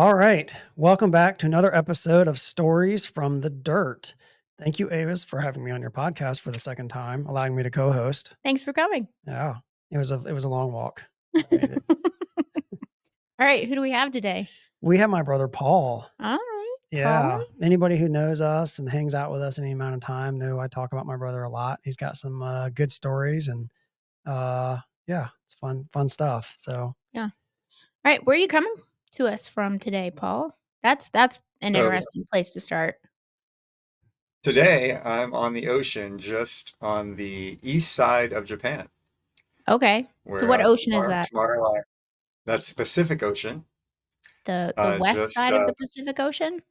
All right. Welcome back to another episode of Stories from the Dirt. Thank you, Avis, for having me on your podcast for the second time, allowing me to co-host. Thanks for coming. Yeah, it was a long walk. I made it. All right, who do we have today? We have my brother Paul. All right, Yeah. Paul. Anybody who knows us and hangs out with us any amount of time know I talk about my brother a lot. He's got some good stories and yeah, it's fun stuff. So Yeah. All right, where are you coming to us from today, Paul? That's an So interesting place to start. today I'm on the ocean just on the east side of Japan, Okay. So where what ocean is that? that's the Pacific Ocean, The west just side of the Pacific Ocean?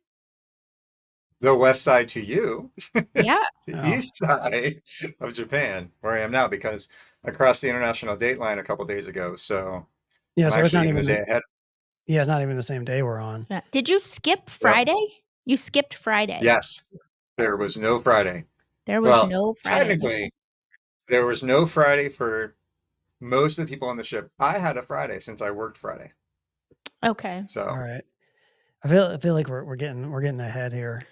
the west side to you, Yeah. the oh, east side of Japan, where I am now, because I crossed the international date line a couple days ago. So yeah. I'm So it's actually not even a even day ahead. it's not even the same day we're on. Yeah. Did you skip Yep. Friday? You skipped Friday. Yes, there was no Friday. There was Well, no Friday. technically, there was no Friday for most of the people on the ship. I had a Friday since I worked Friday. Okay. All So right. I feel like we're getting ahead here.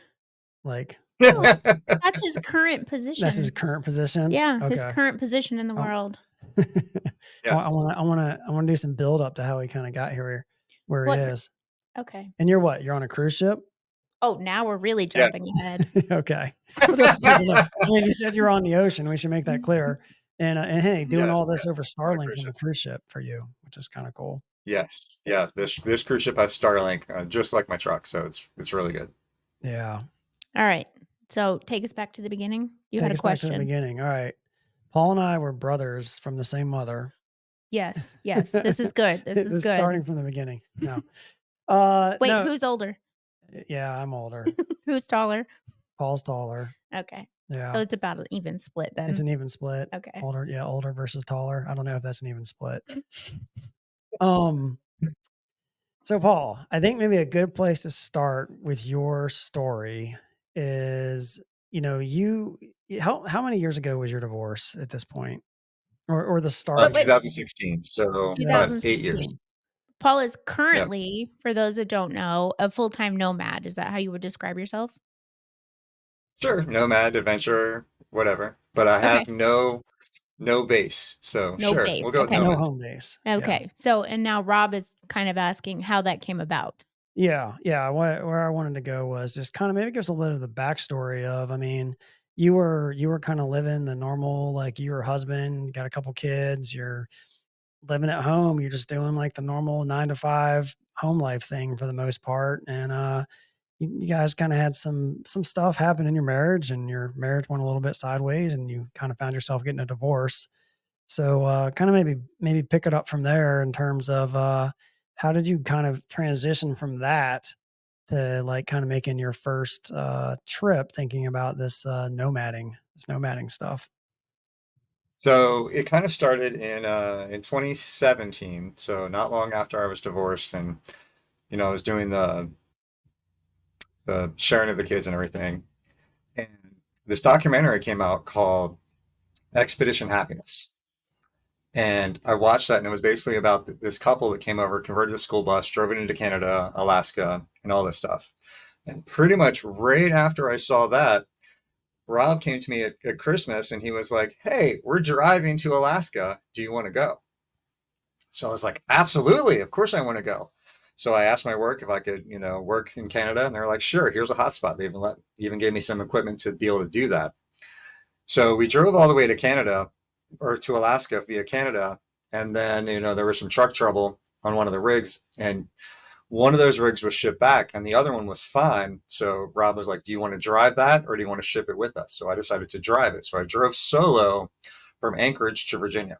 Like No, that's his current position. that's his current position. Yeah, his Okay. current position in the Oh. world. yes. I want to do some build up to how he kind of got here where What? he is. Okay. And you're what? You're on a cruise ship? Oh, now we're really Yeah. jumping ahead. Okay. Well, just so people know. I mean, you said you're on the ocean. We should make that clear. And hey, doing Yes, all this yeah, over on a Starlink cruise from a ship. cruise ship for you, which is kind of cool. Yes, yeah. This cruise ship has Starlink, just like my truck, so it's really good. Yeah. All right. So take us back to the beginning. You Take had a us back to the question. beginning. All right. Paul and I were brothers from the same mother. Yes. Yes. This is good. This is good. Starting from the beginning. No. Wait, no. who's older? Yeah, I'm older. Who's taller? Paul's taller. Okay. Yeah. So it's about an even split then. It's an even split. Okay. Older versus taller. I don't know if that's an even split. So Paul, I think maybe a good place to start with your story is, how many years ago was your divorce at this point? Or the start of wait. 2016, so about 8 years. 2016. Paul is Yep. currently, for those that don't know, a full-time nomad. Is that how you would describe yourself? Sure, nomad, adventurer, whatever. But I Okay. have no base, so No sure, base. we'll go with Okay. no nomad. home base. Yeah. Okay. So, and now Rob is kind of asking how that came about. Yeah. Where I wanted to go was just kind of maybe give us a little of the backstory of, I mean, you were kind of living the normal, like you were a husband, got a couple kids, you're living at home, you're just doing like the normal 9 to 5 home life thing for the most part. And you guys kind of had some stuff happen in your marriage, and your marriage went a little bit sideways, and you kind of found yourself getting a divorce. So kind of maybe pick it up from there in terms of how did you kind of transition from that to like kind of making your first trip, thinking about this nomading stuff. So it kind of started in 2017, so not long after I was divorced, and I was doing the sharing of the kids and everything. And this documentary came out called Expedition Happiness. And I watched that, and it was basically about this couple that came over, converted a school bus, drove it into Canada, Alaska, and all this stuff. And pretty much right after I saw that, Rob came to me at Christmas, and he was like, "Hey, we're driving to Alaska. Do you want to go?" So I was like, "Absolutely, of course I want to go." So I asked my work if I could, work in Canada, and they were like, "Sure, here's a hotspot." They even gave me some equipment to be able to do that. So we drove all the way to Canada, or to Alaska via Canada, and then there was some truck trouble on one of the rigs, and one of those rigs was shipped back, and the other one was fine. So Rob was like, "Do you want to drive that, or do you want to ship it with us?" So I decided to drive it. So I drove solo from Anchorage to Virginia.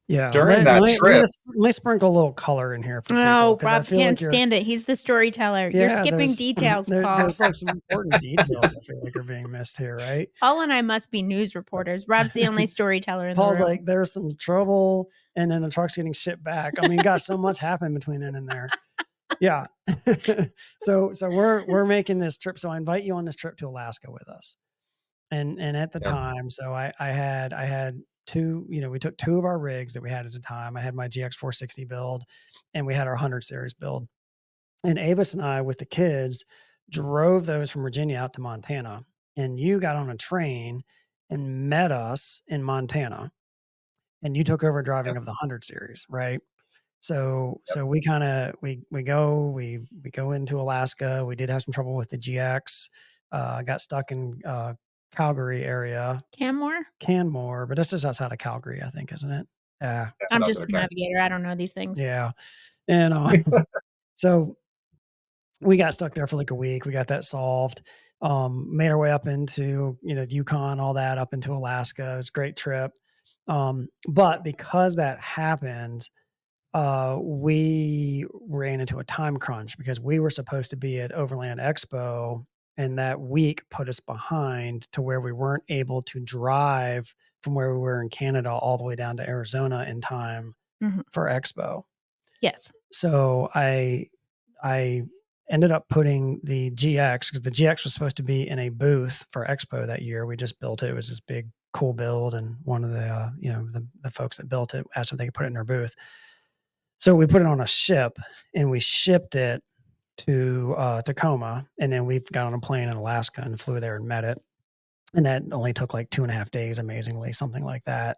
Yeah, During that trip, let me sprinkle a little color in here for people Oh, because I Rob feel can't like you're stand it. He's the storyteller. You're skipping details, Paul. there's like some important details I feel like are being missed here, right? Paul and I must be news reporters. Rob's the only storyteller in Paul's the room. like, there's some trouble, and then the truck's getting shipped back. I mean, gosh, so much happened between then and there. Yeah. So we're making this trip. So I invite you on this trip to Alaska with us. And at the yep. time, so I had two, we took two of our rigs that we had at the time. I had my GX 460 build, and we had our 100 series build. And Avis and I, with the kids, drove those from Virginia out to Montana. And you got on a train and met us in Montana. And you took over driving Yep. of the 100 series, right? So Yep. we kind of we go into Alaska. We did have some trouble with the GX. Got stuck in Calgary area, Canmore? Canmore, but that's just outside of Calgary, I think, isn't it? Yeah, That's I'm also just a okay. navigator. I don't know these things. yeah. And so we got stuck there for like a week. We got that solved. Made our way up into, Yukon, all that up into Alaska. It was a great trip. But because that happened, we ran into a time crunch because we were supposed to be at Overland Expo, and that week put us behind to where we weren't able to drive from where we were in Canada all the way down to Arizona in time Mhm. for Expo. Yes. So I ended up putting the GX, because the GX was supposed to be in a booth for Expo that year. We just built it. It was this big, cool build, and one of the the folks that built it asked if they could put it in their booth. So we put it on a ship and we shipped it to Tacoma, and then we got on a plane in Alaska and flew there and met it. And that only took like 2.5 days, amazingly, something like that.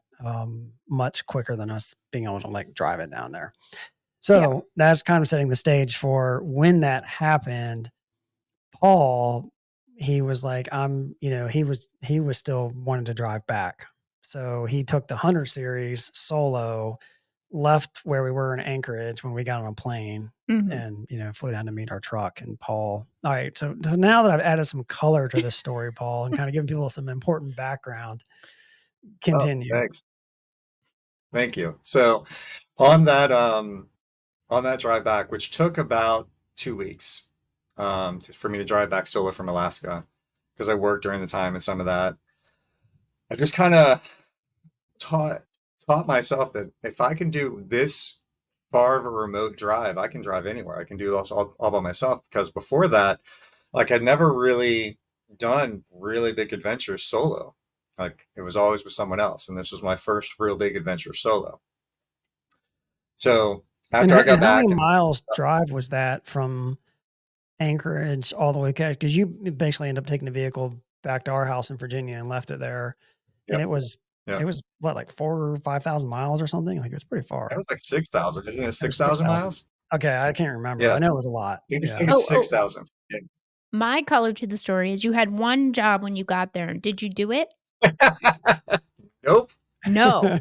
Much quicker than us being able to like drive it down there. Yeah. So that's kind of setting the stage for when that happened. Paul, he was like, he was still wanting to drive back. So he took the Hunter series solo, left where we were in Anchorage when we got on a plane, Mhm. and, flew down to meet our truck. And Paul, all right. So now that I've added some color to this story, Paul, and kind of given people some important background, Oh, continue. thanks. Thank you. So on that on that drive back, which took about 2 weeks, for me to drive back solo from Alaska, because I worked during the time and some of that, I just kind of taught taught myself that if I can do this far of a remote drive, I can drive anywhere. I can do this all by myself. Because before that, like I'd never really done really big adventures solo. Like it was always with someone else, and this was my first real big adventure solo. So And, after I got how many back and miles drive was that from Anchorage all the way? Because you basically end up taking the vehicle back to our house in Virginia and left it there, and yep, it yep, was what, like 4 or 5,000 miles or something. Like, it was pretty it far. was like 6,000. Isn't it It was 6,000 6,000. miles? Okay, I can't remember. Yeah, I I know it was a lot. think Yeah. it's Oh, 6,000. my color to the story is you had one job when you got there. Did you do it? Nope. No,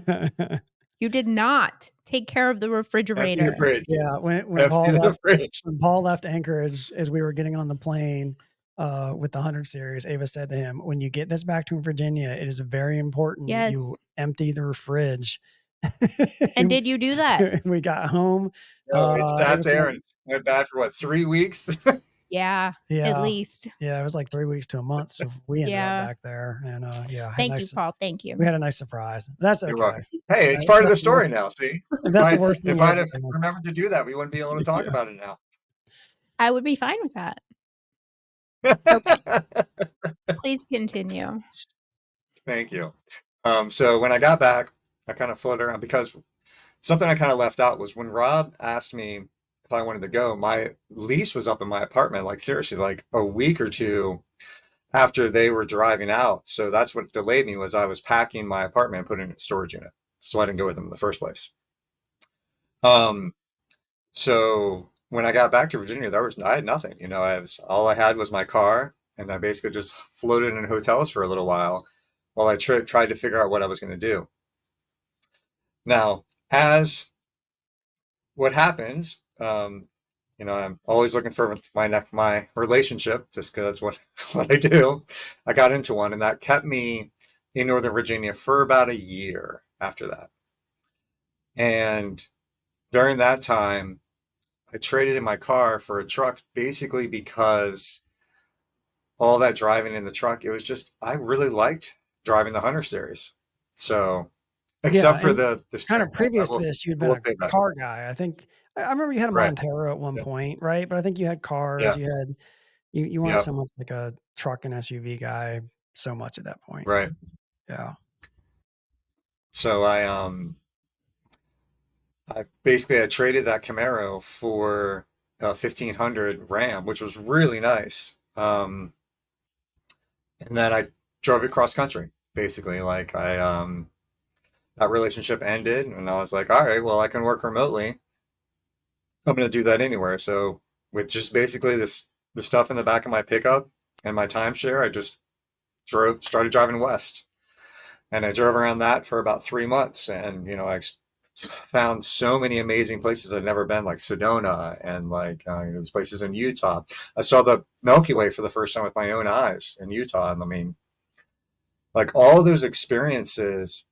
you did not take care of the Empty the refrigerator. fridge. Yeah, Empty the fridge. When Paul left Anchorage, as we were getting on the plane with the 100 series, Ava said to him, "When you get this back to Virginia, it is very important that Yes. you empty the fridge." And did you do that? And we got home. No, it It sat was there like, and went bad for what, 3 weeks? Yeah, at yeah, least. yeah, it was like 3 weeks to a month. So we ended up Yeah. back there, and yeah, Thank you, Paul. Thank we you. had a nice surprise. That's You're okay. welcome. Hey, it's part of That's the the worst. story now. See, If that's the worst thing if you I'd ever have witnessed. remembered to do that, we wouldn't be able to talk Yeah. about it now. I would be fine with that. Okay, please continue. Thank you. So when I got back, I kind of floated around because something I kind of left out was when Rob asked me if I wanted to go, my lease was up in my apartment, like seriously, like a week or two after they were driving out. So that's what delayed me was I was packing my apartment and putting it in a storage unit. So I didn't go with them in the first place. Um, so when I got back to Virginia, I had nothing. All I had was my car, and I basically just floated in hotels for a little while I tried to figure out what I was going to do. Now, as what happens, I'm always looking for my relationship just because that's what what I do. I got into one, and that kept me in Northern Virginia for about a year after that. And during that time, I traded in my car for a truck basically because all that driving in the truck, it was just I really liked driving the Hunter series. So, Yeah, except for and the kind steering of wheel, previous to this, you'd I been will a say that. car guy. I remember you had a Right. Montero at one Yeah. point, right? But I think you had cars, Yeah. you weren't Yep. so much like a truck and SUV guy so much at that point. Right. Yeah. So I basically I traded that Camaro for 1500 Ram, which was really nice. And then I drove it cross country, basically. Like that relationship ended, and I was like, all right, well, I can work remotely. I'm going to do that anywhere. So with just basically the stuff in the back of my pickup and my timeshare, I just started driving west, and I drove around that for about 3 months, and I found so many amazing places I'd never been, like Sedona, and like there's places in Utah. I saw the Milky Way for the first time with my own eyes in Utah, and I mean, like all those experiences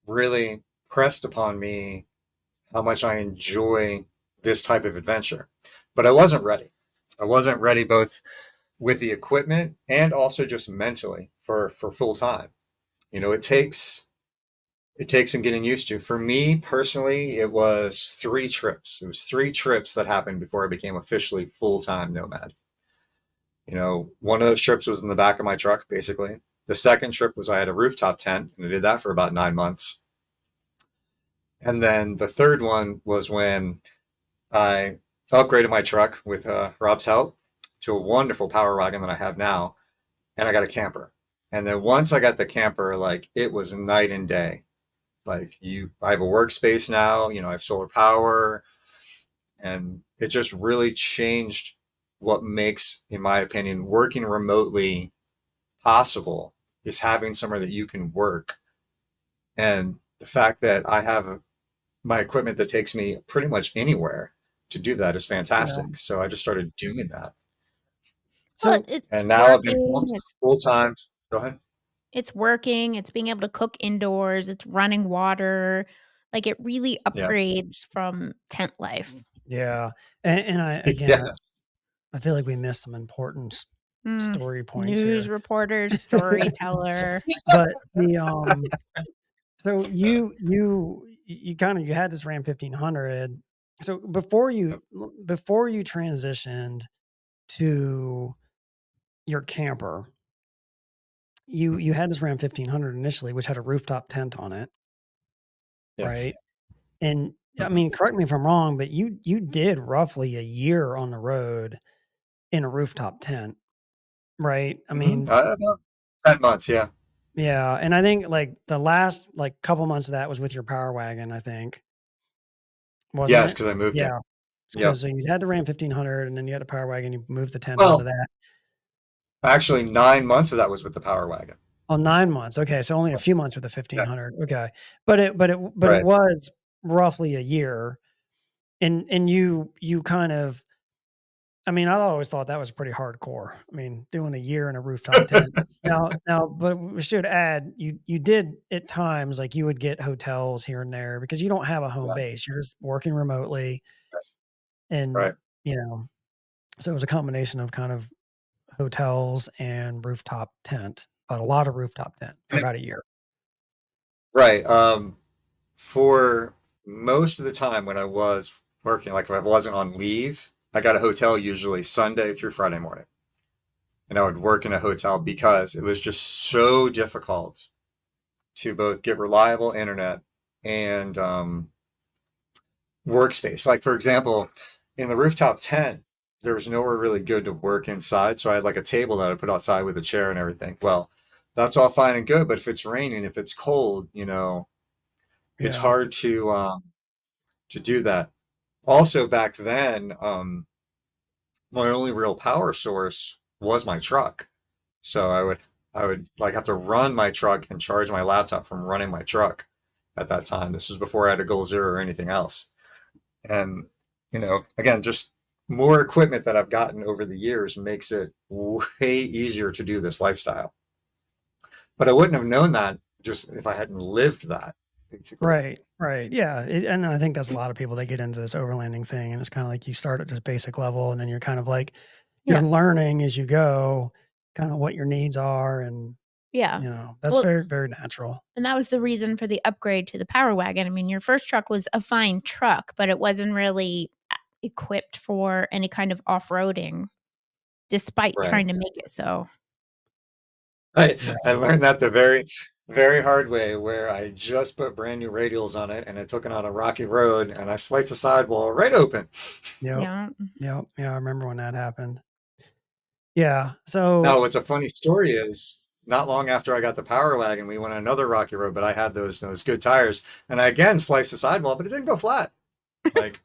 really pressed upon me how much I enjoy this type of adventure. But I wasn't ready. I wasn't ready both with the equipment and also just mentally for full time. It takes some getting used to. For me personally, it was 3 trips. It was 3 trips that happened before I became officially full time nomad. One of those trips was in the back of my truck, basically. The second trip was I had a rooftop tent, and I did that for about 9 months. And then the third one was when I upgraded my truck with Rob's help to a wonderful power wagon that I have now, and I got a camper. And then once I got the camper, like it was night and day. Like I have a workspace now. I have solar power, and it just really changed what makes, in my opinion, working remotely possible is having somewhere that you can work. And the fact that I have my equipment that takes me pretty much anywhere to do that is Yeah. fantastic. So I just started doing that. Well, So it's And now I've been working, it's full time. Go ahead. it's working, it's being able to cook indoors, it's running water. Like it really Yes. upgrades from tent life. yeah, and I again, Yes. I feel like we missed some important Mm, story points news here. reporter, storyteller. But so you kind of you had this Ram 1500. So before you transitioned to your camper, you had this Ram 1500 initially, which had a rooftop tent on it, Yes. right? And I Mhm. mean, correct me if I'm wrong, but you did roughly a year on the road in a rooftop tent, right? I mean, About 10 months. Yeah. yeah, and I think like the last like couple months of that was with your power wagon, I think, wasn't Yes. it? Because I moved it. Yeah, Yep. because so you had the Ram 1500, and then you had a power wagon. You moved the tent onto Well, that. actually, 9 months of that was with the power wagon. Oh, 9 months. Okay, so only a few months with the Yeah. 1500. Okay, but it Right. was roughly a year, and you kind of. I mean, I always thought that was pretty hardcore. I mean, doing a year in a rooftop tent. Now, but we should add, you did at times like you would get hotels here and there because you don't have a home Yes. base. You're just working remotely, and Right. you know, so it was a combination of kind of hotels and rooftop tent, but a lot of rooftop tent for And about a year. right. For most of the time when I was working, like if I wasn't on leave, I got a hotel usually Sunday through Friday morning. And I would work in a hotel because it was just so difficult to both get reliable internet and workspace. Like, for example, in the rooftop tent, there was nowhere really good to work inside. So I had like a table that I put outside with a chair and everything. Well, that's all fine and good. But if it's raining, if it's cold, it's Yeah, hard to do that. Also, back then, my only real power source was my truck. So I would like have to run my truck and charge my laptop from running my truck at that time. This was before I had a Goal Zero or anything else. And again, just more equipment that I've gotten over the years makes it way easier to do this lifestyle. But I wouldn't have known that just if I hadn't lived that, basically. right, right. Yeah, and I think that's a lot of people that get into this overlanding thing, and it's kind of like you start at just basic level, and then you're kind of like you're Yeah. learning as you go, kind of what your needs are, and Yeah. that's Well, very very natural. and that was the reason for the upgrade to the power wagon. I mean, your first truck was a fine truck, but it wasn't really equipped for any kind of off-roading despite Right. trying to make it so. I Yeah, I learned that the very very hard way where I just put brand new radials on it and I took it on a rocky road and I sliced the sidewall right open. Yep. Yeah. Yep. Yeah, I remember when that happened. Yeah. So Now, what's a funny story is not long after I got the Power Wagon, we went on another rocky road, but I had those good tires, and I again sliced the sidewall, but it didn't go flat. Like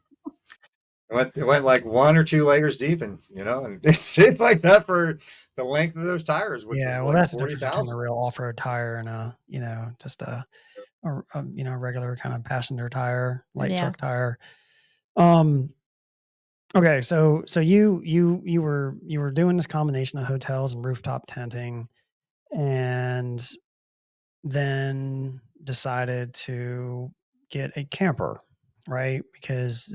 it went like one or two layers deep, and and it stayed like that for the length of those tires, which yeah, was well, like that's the forty difference between a thousand. real off-road tire and just regular kind of passenger tire, light Yeah. truck tire. Um, okay, so you were doing this combination of hotels and rooftop tenting, and then decided to get a camper, right? Because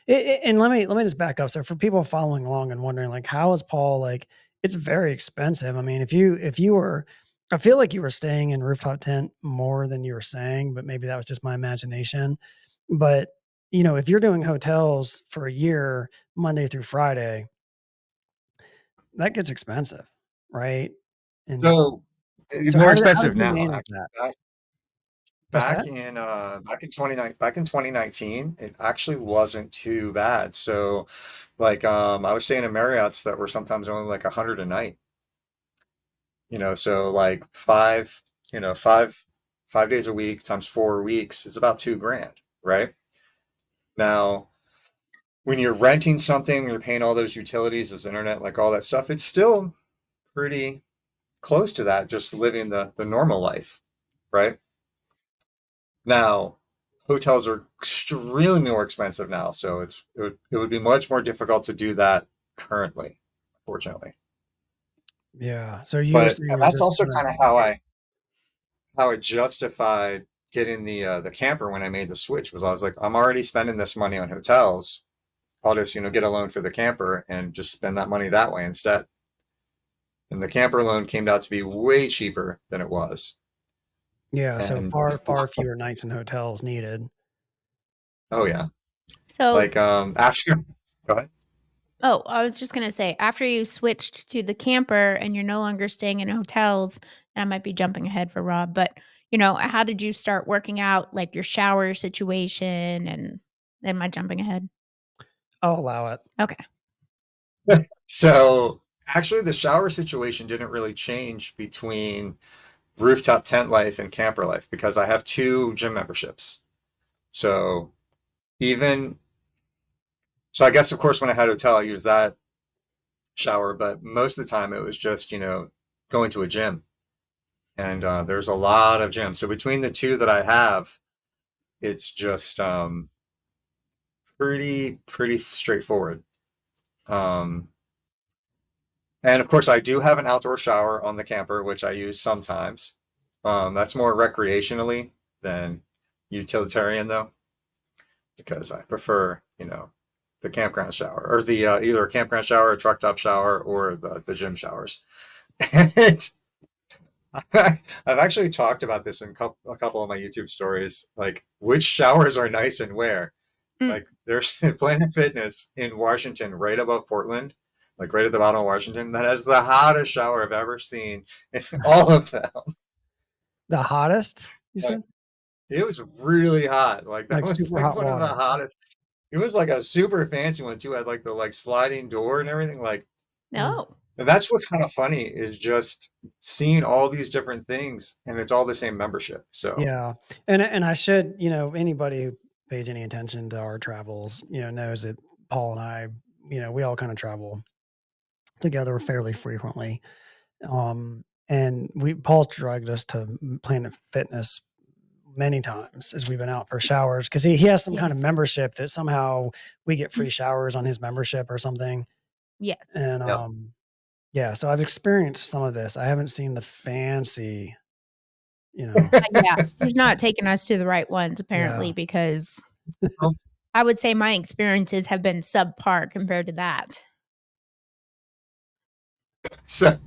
and let me just back up. So for people following along and wondering, like, how is Paul like? It's very expensive. I mean, if you were, I feel like you were staying in rooftop tent more than you were saying, but maybe that was just my imagination. But if you're doing hotels for a year, Monday through Friday, that gets expensive, right? And So so more how did expensive you now. manage Actually, that? What's back that? in 2019, it actually wasn't too bad. So like I was staying in Marriott's that were sometimes only like 100 a night. So like five days a week times 4 weeks, it's about 2 grand, right? Now, when you're renting something, you're paying all those utilities, those internet, like all that stuff, it's still pretty close to that, just living the normal life, right? Now, hotels are extremely more expensive now, so it would be much more difficult to do that currently, unfortunately. Yeah. So you were But saying that's just also kind of kind of how I justified getting the camper when I made the switch was I was like, I'm already spending this money on hotels. I'll just, get a loan for the camper and just spend that money that way instead. And the camper loan came out to be way cheaper than it was. yeah, so And far fewer nights in hotels needed. oh yeah. So, Like after go ahead. oh, I was just gonna say, after you switched to the camper and you're no longer staying in hotels, and I might be jumping ahead for Rob, but how did you start working out like your shower situation and am I jumping ahead? I'll allow it. Okay. So actually the shower situation didn't really change between rooftop tent life and camper life because I have two gym memberships. So even so I guess of course when I had a hotel I used that shower, but most of the time it was just, going to a gym. And there's a lot of gyms. So between the two that I have, it's just pretty straightforward. Um, and of course, I do have an outdoor shower on the camper, which I use sometimes. That's more recreationally than utilitarian, though, because I prefer, the campground shower or the either a campground shower, a truck top shower, or the gym showers. And I've actually talked about this in a couple of my YouTube stories, like which showers are nice and where. Mm. Like there's Planet Fitness in Washington, right above Portland, like right at the bottom of Washington, that has the hottest shower I've ever seen in all of them. The hottest, you Like said? it was really hot. Like that Like was super like hot one of the water. hottest. It was like a super fancy one too. Had like the like sliding door and everything. Like, Mm. No. and that's what's kind of funny is just seeing all these different things, and it's all the same membership. So Yeah. And I should, anybody who pays any attention to our travels, knows that Paul and I, we all kind of travel together fairly frequently. And Paul's dragged us to Planet Fitness many times as we've been out for showers because he has some kind of Yes. membership that somehow we get free showers on his membership or something. Yes. And yep. yeah, so I've experienced some of this. I haven't seen the fancy, Yeah. He's not taking us to the right ones yeah. apparently because I would say my experiences have been subpar compared to that. So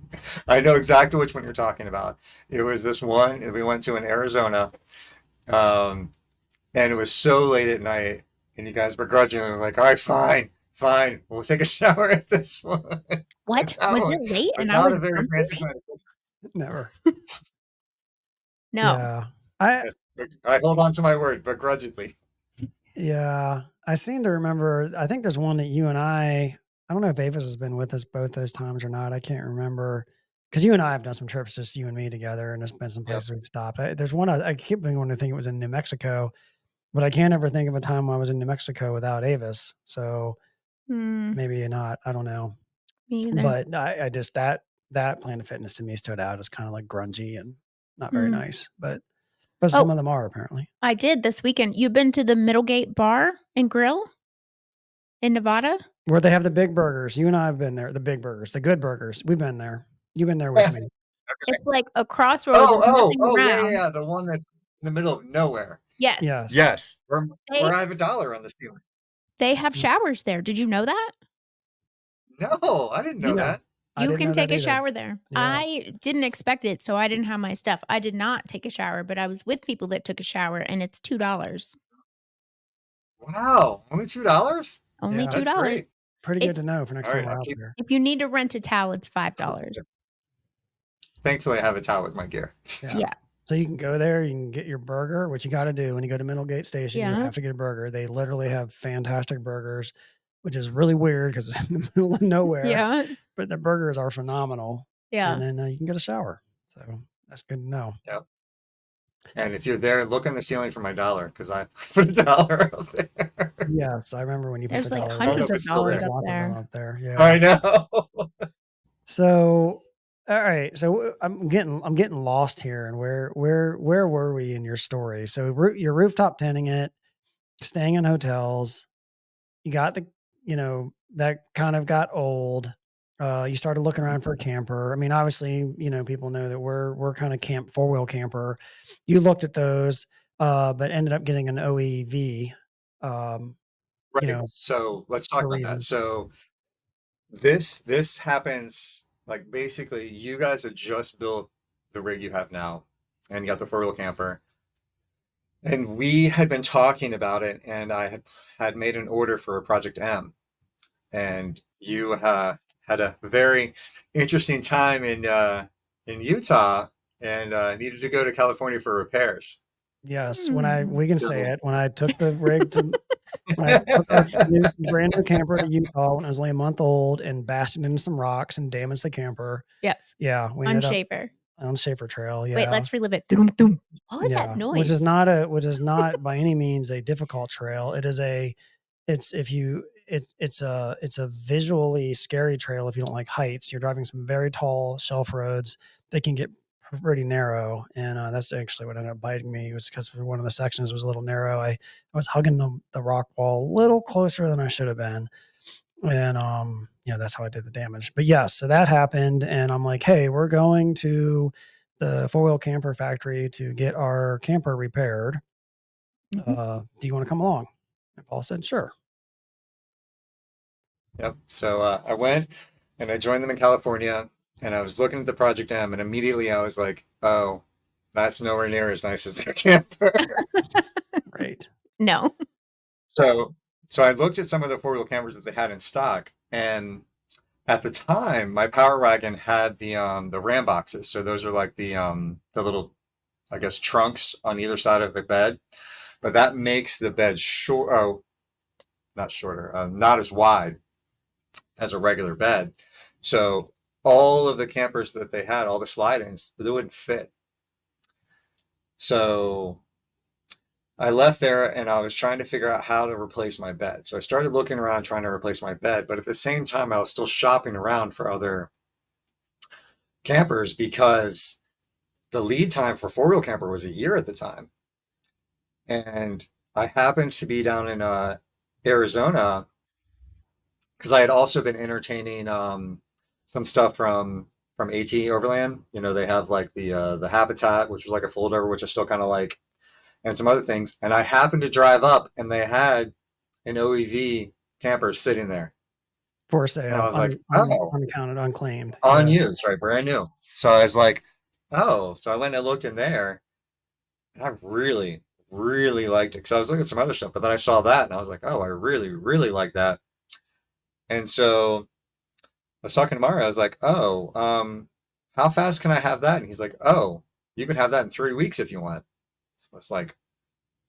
I know exactly which one you're talking about. It was this one we went to in Arizona, um, and it was so late at night, and you guys begrudgingly were like, "All right, fine, fine, we'll take a shower at this one." But What? that Was one it late was and I not was a very grumpy? fancy kind of. Never. No. Yeah. I Yes, I hold on to my word, begrudgingly. yeah, I seem to remember I think there's one that you and I don't know if Avis has been with us both those times or not, I can't remember, because you and I have done some trips, just you and me together, and there's been some Yep. places we've stopped. There's one I keep wanting to think it was in New Mexico, but I can't ever think of a time when I was in New Mexico without Avis, so Mm, maybe not, I don't know. me either. But I just that Planet Fitness to me stood out as kinda, like, grungy and not very Mm. nice, but some Oh, of them are apparently. I did this weekend. You've been to the Middlegate Bar and Grill in Nevada? Where they have the big burgers. You and I have been there, the big burgers, the good burgers. We've been there. You've been there with me. It's like a crossroads, Oh, there's oh, nothing oh, yeah, yeah, around. yeah. The one that's in the middle of nowhere. Yes. Yes. Yes, where They I have a dollar on the ceiling. they have Mm, showers there. Did you know that? No, I didn't know You yeah. that. I you didn't can know that take a either. shower there. Yeah. I didn't expect it, so I didn't have my stuff. I did not take a shower, but I was with people that took a shower, and it's $2. Wow, only $2? Only Yeah. That's $2. great. Pretty If good to know for next All time right, we're I'll out keep. there. if you need to rent a towel, it's $5. Thankfully, I have a towel with my gear. Yeah. Yeah. So you can go there, you can get your burger, which you gotta do when you go to Middlegate Station, you Yeah. have to get a burger. They literally have fantastic burgers, which is really weird because it's in the middle of nowhere, Yeah. but their burgers are phenomenal. And Yeah. then, you can get a shower. So that's good to know. Yep. And if you're there, look on the ceiling for my dollar because I put a dollar up there. Yes, I remember when you put the There's, like, dollars I don't know hundreds if up. of it's still dollars There's there. up lots of them there. up there, yeah. I know. So, all right. So I'm getting lost here, and where were we in your story? So you're rooftop tenting it, staying in hotels. You got that kind of got old. You started looking around for a camper. I mean, obviously, people know that we're kind of camp four wheel camper. You looked at those, but ended up getting an OEV. Um, you Right. know, So let's talk for about that. reasons. So this happens like basically you guys had just built the rig you have now and you got the four-wheel camper. And we had been talking about it, and I had made an order for a Project M, and you had a very interesting time in Utah and needed to go to California for repairs. Yes, Hmm. we can say So it. When I took the rig to When I took our brand new camper to Utah when it was only a month old and bashed into some rocks and damaged the camper. Yes. Yeah, we On ended up Shaver. on Schaefer Trail, Wait, yeah. let's relive it. Dum dum. What was that Yeah, noise? which is not by any means a difficult trail. It is a it's if you it's a visually scary trail if you don't like heights. You're driving some very tall shelf roads. They can get pretty narrow, and that's actually what ended up biting me was because one of the sections was a little narrow. I was hugging the rock wall a little closer than I should have been, and that's how I did the damage. But yes, so that happened, and I'm like, hey, we're going to the four wheel camper factory to get our camper repaired. Mhm. Do you want to come along? And Paul said, sure. yep. So I went and I joined them in California, and I was looking at the Project M, and immediately I was like, "Oh, that's nowhere near as nice as their camper." Right. No. So so I looked at some of the four-wheel campers that they had in stock, and at the time, my Power Wagon had the Ram boxes. So those are like the little, I guess, trunks on either side of the bed. But that makes the bed short. Oh, not shorter, not as wide as a regular bed. So all of the campers that they had, all the slide-ins, they wouldn't fit. So I left there and I was trying to figure out how to replace my bed. So I started looking around trying to replace my bed, but at the same time, I was still shopping around for other campers because the lead time for four-wheel camper was a year at the time. And I happened to be down in Arizona because I had also been entertaining some stuff from AT Overland. You know, they have like the Habitat, which was like a foldover, which I still kind of like, and some other things. And I happened to drive up, and they had an OEV camper sitting there, For and I sale, was like, oh, uncounted, unclaimed. Yeah. unused, right, brand new. So I was like, oh, so I went and looked in there, and I really, really liked it because I was looking at some other stuff, but then I saw that, and I was like, oh, I really, really like that. And so I was talking to Mario. I was like, "Oh, how fast can I have that?" And he's like, "Oh, You can have that in 3 weeks if you want. So it's like,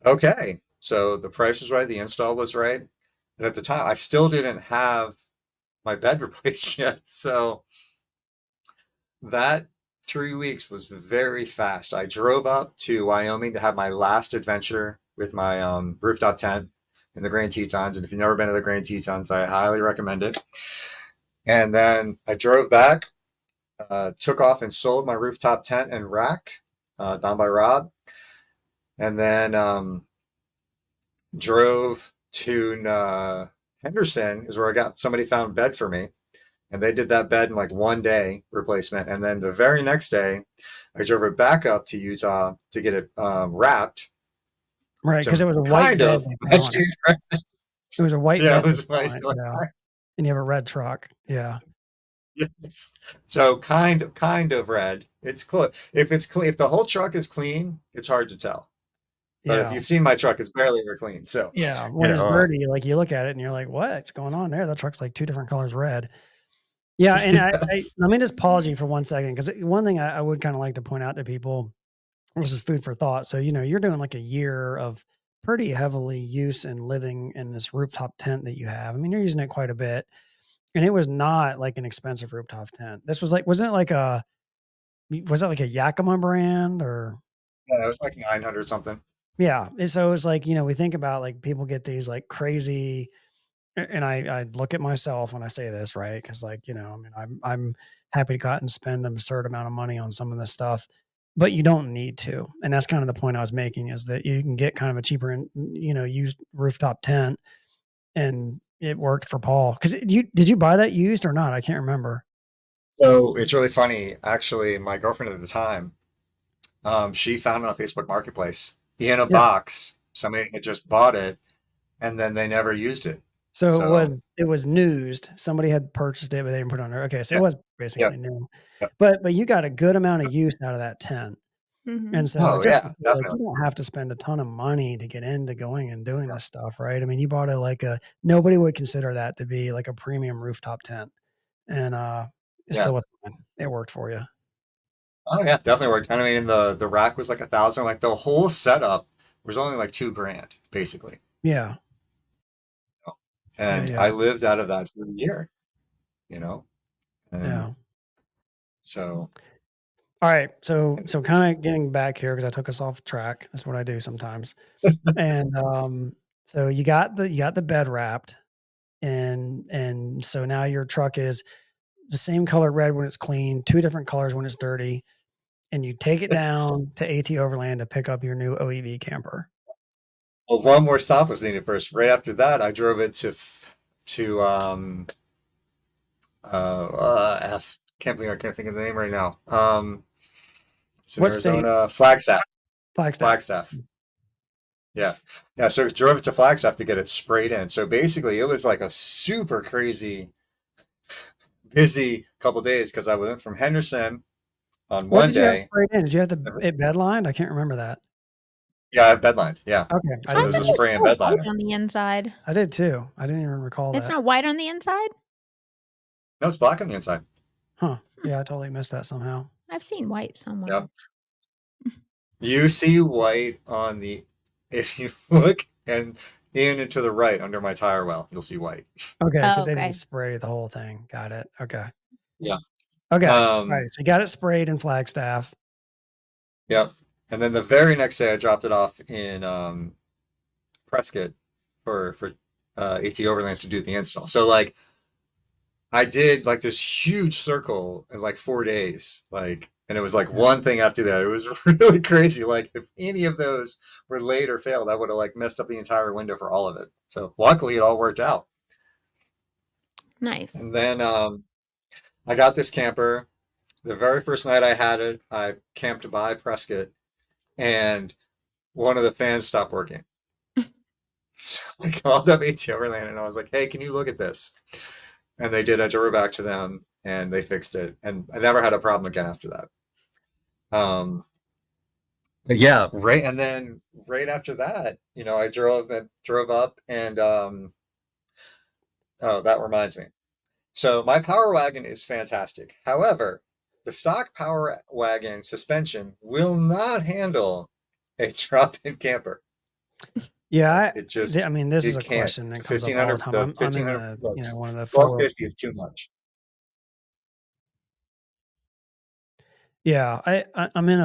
okay. So the price was right, the install was right. And at the time, I still didn't have my bed replaced yet. So that 3 weeks was very fast. I drove up to Wyoming to have my last adventure with my rooftop tent in the Grand Tetons. And if you've never been to the Grand Tetons, I highly recommend it. And then I drove back, took off and sold my rooftop tent and rack down by Rob. And then drove to Henderson, is where I got somebody found a bed for me. And they did that bed in like 1 day replacement. And then the very next day, I drove it back up to Utah to get it wrapped Right, because to it was a white kind bed of they put match on it. these. It was a white Yeah, it bed they was put nice. on it, yeah, and you have a red truck. Yeah. Yes. So kind of red. It's close. If it's clean, if the whole truck is clean, it's hard to tell. But if Yeah. you've seen my truck, it's barely ever clean. So, Yeah, you when it's know, dirty, like, you look at it and you're like, "What's going on there? That truck's like 2 different colors red." Yeah, and I yes. let me just pause you for 1 second, 'cause one thing I would kinda like to point out to people, this is food for thought. So, you're doing like a year of pretty heavily use and living in this rooftop tent that you have. I mean, you're using it quite a bit, and it was not like an expensive rooftop tent. This was like wasn't it like a was it like a Yakima brand or Yeah, it was like 900 something. yeah, and so it's like, we think about like people get these like crazy and I look at myself when I say this, right? Because like, I mean, I'm happy to go out and spend an absurd amount of money on some of this stuff, but you don't need to. And that's kind of the point I was making is that you can get kind of a cheaper and used rooftop tent, and it worked for Paul. Because you did you buy that used or not? I can't remember. So it's really funny. Actually, my girlfriend at the time, she found it on Facebook Marketplace in a Yeah. box. Somebody had just bought it, and then they never used it. So So it was newsed. Somebody had purchased it, but they didn't put it on there. Okay, so it yeah, was yep, basically new. yep. But you got a good amount of use out of that tent. Mhm. And so Oh just yeah, like you definitely. don't have to spend a ton of money to get into going and doing this stuff, right? I mean, you bought it like a nobody would consider that to be like a premium rooftop tent. And it Yeah. still was fine. It worked for you. Oh yeah, definitely worked. I mean, the rack was like 1,000. Like the whole setup was only like 2 grand, basically. Yeah. Yeah, And yeah. I lived out of that for a year, you know? And Yeah. so, All right. So kind of getting back here because I took us off track. That's what I do sometimes. And so you got the bed wrapped and so now your truck is the same color red when it's clean, two different colors when it's dirty, and you take it down to AT Overland to pick up your new OEV camper. well, one more stop was needed first. Right after that, I drove it to F. Can't think of the name right now. It's in What state? Arizona. Flagstaff. Flagstaff. Flagstaff. Yeah. Yeah. So drove it to Flagstaff to get it sprayed in. So basically, it was like a super crazy busy couple days because I went from Henderson on What one did you have day. sprayed in? Did you have it bedlined? I can't remember that. Yeah, I have bedlined. Yeah. Okay, I So I didn't there's a thought remember. it was spray and still bed white liner. on the inside. I did too. I didn't even recall It's that. not white on the inside? No, it's black on the inside. Huh. Yeah, I totally missed that somehow. I've seen white Yeah. somewhere. You see white on the, if you look and in and to the right under my tire well, you'll see white. Okay, Oh, because they didn't okay. spray the whole thing. Got it. Okay. Yeah. Okay. Alright, Um, so you got it sprayed in Flagstaff. yep. And then the very next day I dropped it off in Prescott for AT Overland to do the install. So like I did like this huge circle in like 4 days, like, and it was like Yeah. one thing after that. It was really crazy. Like if any of those were late or failed, I would have like messed up the entire window for all of it. So luckily, it all worked out. Nice. And then I got this camper. The very first night I had it, I camped by Prescott, and one of the fans stopped working. So I called up AT Overland and I was like, "Hey, can you look at this?" And they did. I drove back to them and they fixed it. And I never had a problem again after that. But yeah, right. And then right after that, I drove up and oh, that reminds me. So my Power Wagon is fantastic. However, the stock Power Wagon suspension will not handle a drop-in camper. Yeah, Like it I just mean, this is it a can't. question that The comes up all the 1500 time. the I'm in 1500 the, bucks. one of the 4 1250 is too much. yeah, I'm in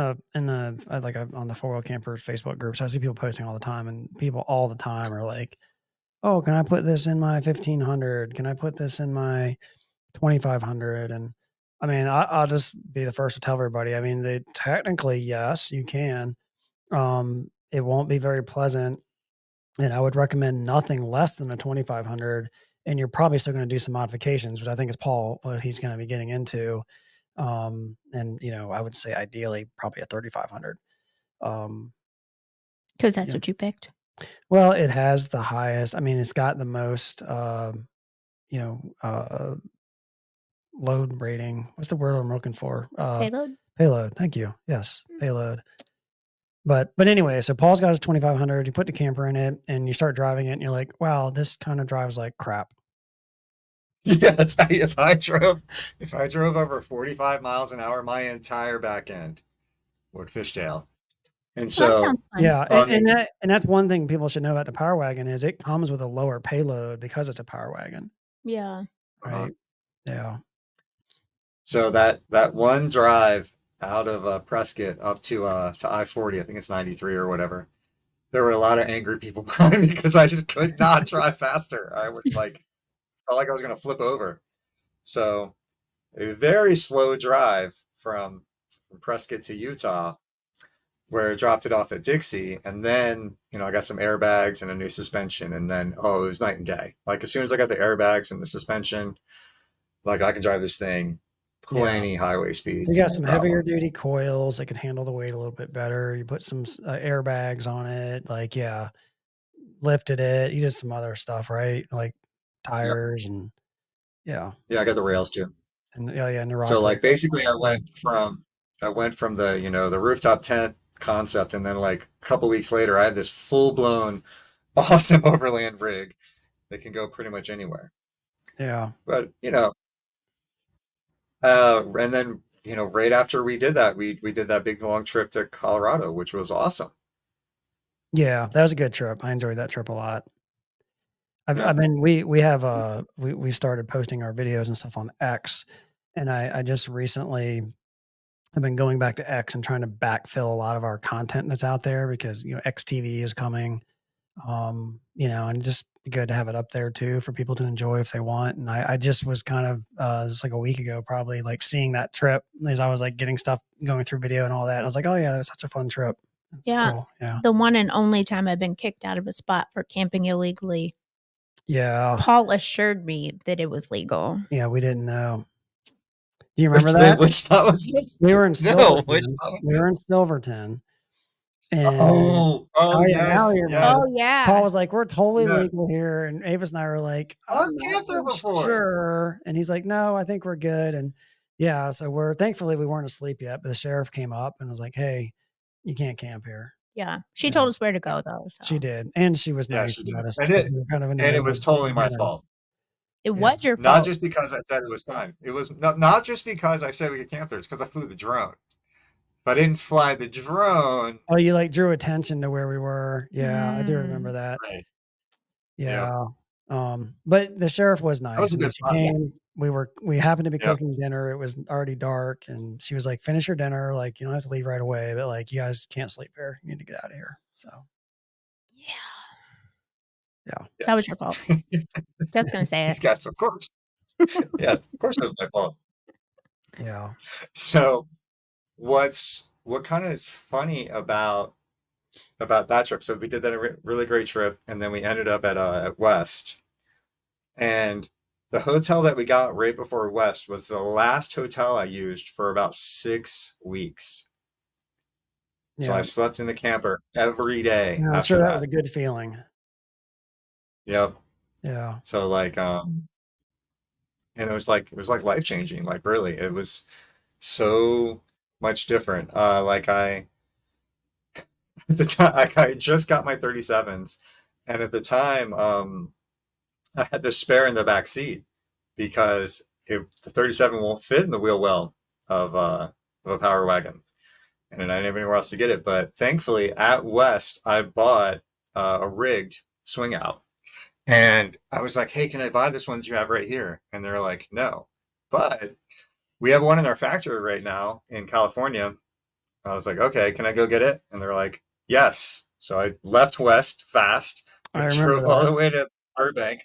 the like on the 4-wheel campers Facebook groups. I see people posting all the time, and people all the time are like, "Oh, can I put this in my 1500? Can I put this in my 2500?" And I mean, I'll just be the first to tell everybody. I mean, they technically, yes, you can. It won't be very pleasant, and I would recommend nothing less than a 2500. And you're probably still going to do some modifications, which I think is Paul what he's going to be getting into. And I would say ideally probably a 3500. Um, Because that's yeah. what you picked. Well, it has the highest. I mean, it's got the most. You know, load rating. What's the word I'm looking for? Payload? Payload. Thank you. Yes, Mm. payload. But anyway, so Paul's got his 2500. You put the camper in it, and you start driving it, and you're like, wow, this kind of drives like crap. Yes, if I drove over 45 miles an hour, my entire back end would fishtail. And Well, that so sounds fun. Yeah, on the and that's one thing people should know about the Power Wagon is it comes with a lower payload because it's a Power Wagon, Yeah. uh, right? Yeah, so that one drive out of Prescott up to I-40, I think it's 93 or whatever. There were a lot of angry people behind me because I just could not drive faster. I would like felt like I was going to flip over. So a very slow drive from Prescott to Utah, where I dropped it off at Dixie, and then I got some airbags and a new suspension, and then it was night and day. Like as soon as I got the airbags and the suspension, like I can drive this thing yeah. plenty highway So you speeds, got no some heavier problem. duty coils that can handle the weight a little bit better. You put some airbags on it, like yeah, lifted it. You did some other stuff, right? Like Yep. tires and yeah, Yeah, I got the rails too. and yeah, and the So rock like rails. basically I went from the rooftop tent concept, and then like a couple weeks later I had this full blown awesome overland rig that can go pretty much anywhere. Yeah, But and then right after we did that, we did that big long trip to Colorado, which was awesome. yeah, that was a good trip. I enjoyed that trip a lot. I Yeah. mean, we have we started posting our videos and stuff on X, and I just recently have been going back to X and trying to backfill a lot of our content that's out there because XTV is coming, and just be good to have it up there too for people to enjoy if they want. And I just was kind of it's like a week ago probably like seeing that trip as I was like getting stuff going through video and all that. And I was like, oh yeah, that was such a fun trip. It's Yeah. cool. Yeah. The one and only time I've been kicked out of a spot for camping illegally. Yeah. Paul assured me that it was legal. Yeah. We didn't know. Do you remember Which that? which spot was this? We were in No, which Silverton. spot was We were this? in Silverton, and Oh oh, yeah, now yes, you remember. yes, Oh, Paul yeah. was like, "We're totally yes. legal here," and Avis and I were like, I've "I'm not camped there so before. sure," and he's like, "No, I think we're good," and yeah, so we're thankfully we weren't asleep yet, but the sheriff came up and was like, "Hey, you can't camp here." Yeah. She Yeah, told us where to go, though. she So did, and she was Yeah, nice she did. about us And because it we were kind of in the and it middle of was totally my dinner. fault. it Yeah, was your Not fault. just because I said it was fun. It was not just because I said we could camp there. It's because I flew the drone. If I didn't fly the drone, oh, you, like, drew attention to where we were. Yeah, I do remember Mm. that. right. Yep. Yeah, but the sheriff was That was nice. a I mean, good she spot. Yeah. came, we happened to be Yep. cooking dinner, it was already dark, and she was like, "Finish your dinner, like, you don't have to leave right away, but, like, you guys can't sleep here, you need to get out of here." So, Yeah. yeah. That was your Yes. fault. Just gonna say it. Yes, of course. Yeah, of course it was my fault. Yeah. So what kind of is funny about that trip? So we did that really great trip, and then we ended up at West, and the hotel that we got right before West was the last hotel I used for about 6 weeks. So I Yeah. slept in the camper every day Yeah, I'm after sure that was a that. good feeling. Yep. Yeah. So like and it was like life changing. Like really, it was so much different. Like I at the time I just got my 37s, and at the time I had the spare in the back seat because the 37 won't fit in the wheel well. of a power wagon, and I didn't have anywhere else to get it. But thankfully, at West, I bought a rigged swing out, and I was like, "Hey, can I buy this one that you have right here?" And they're like, "No, but we have one in our factory right now in California." I was like, "Okay, can I go get it?" And they're like, "Yes." So I left West fast, I remember drove all that. the way to Burbank,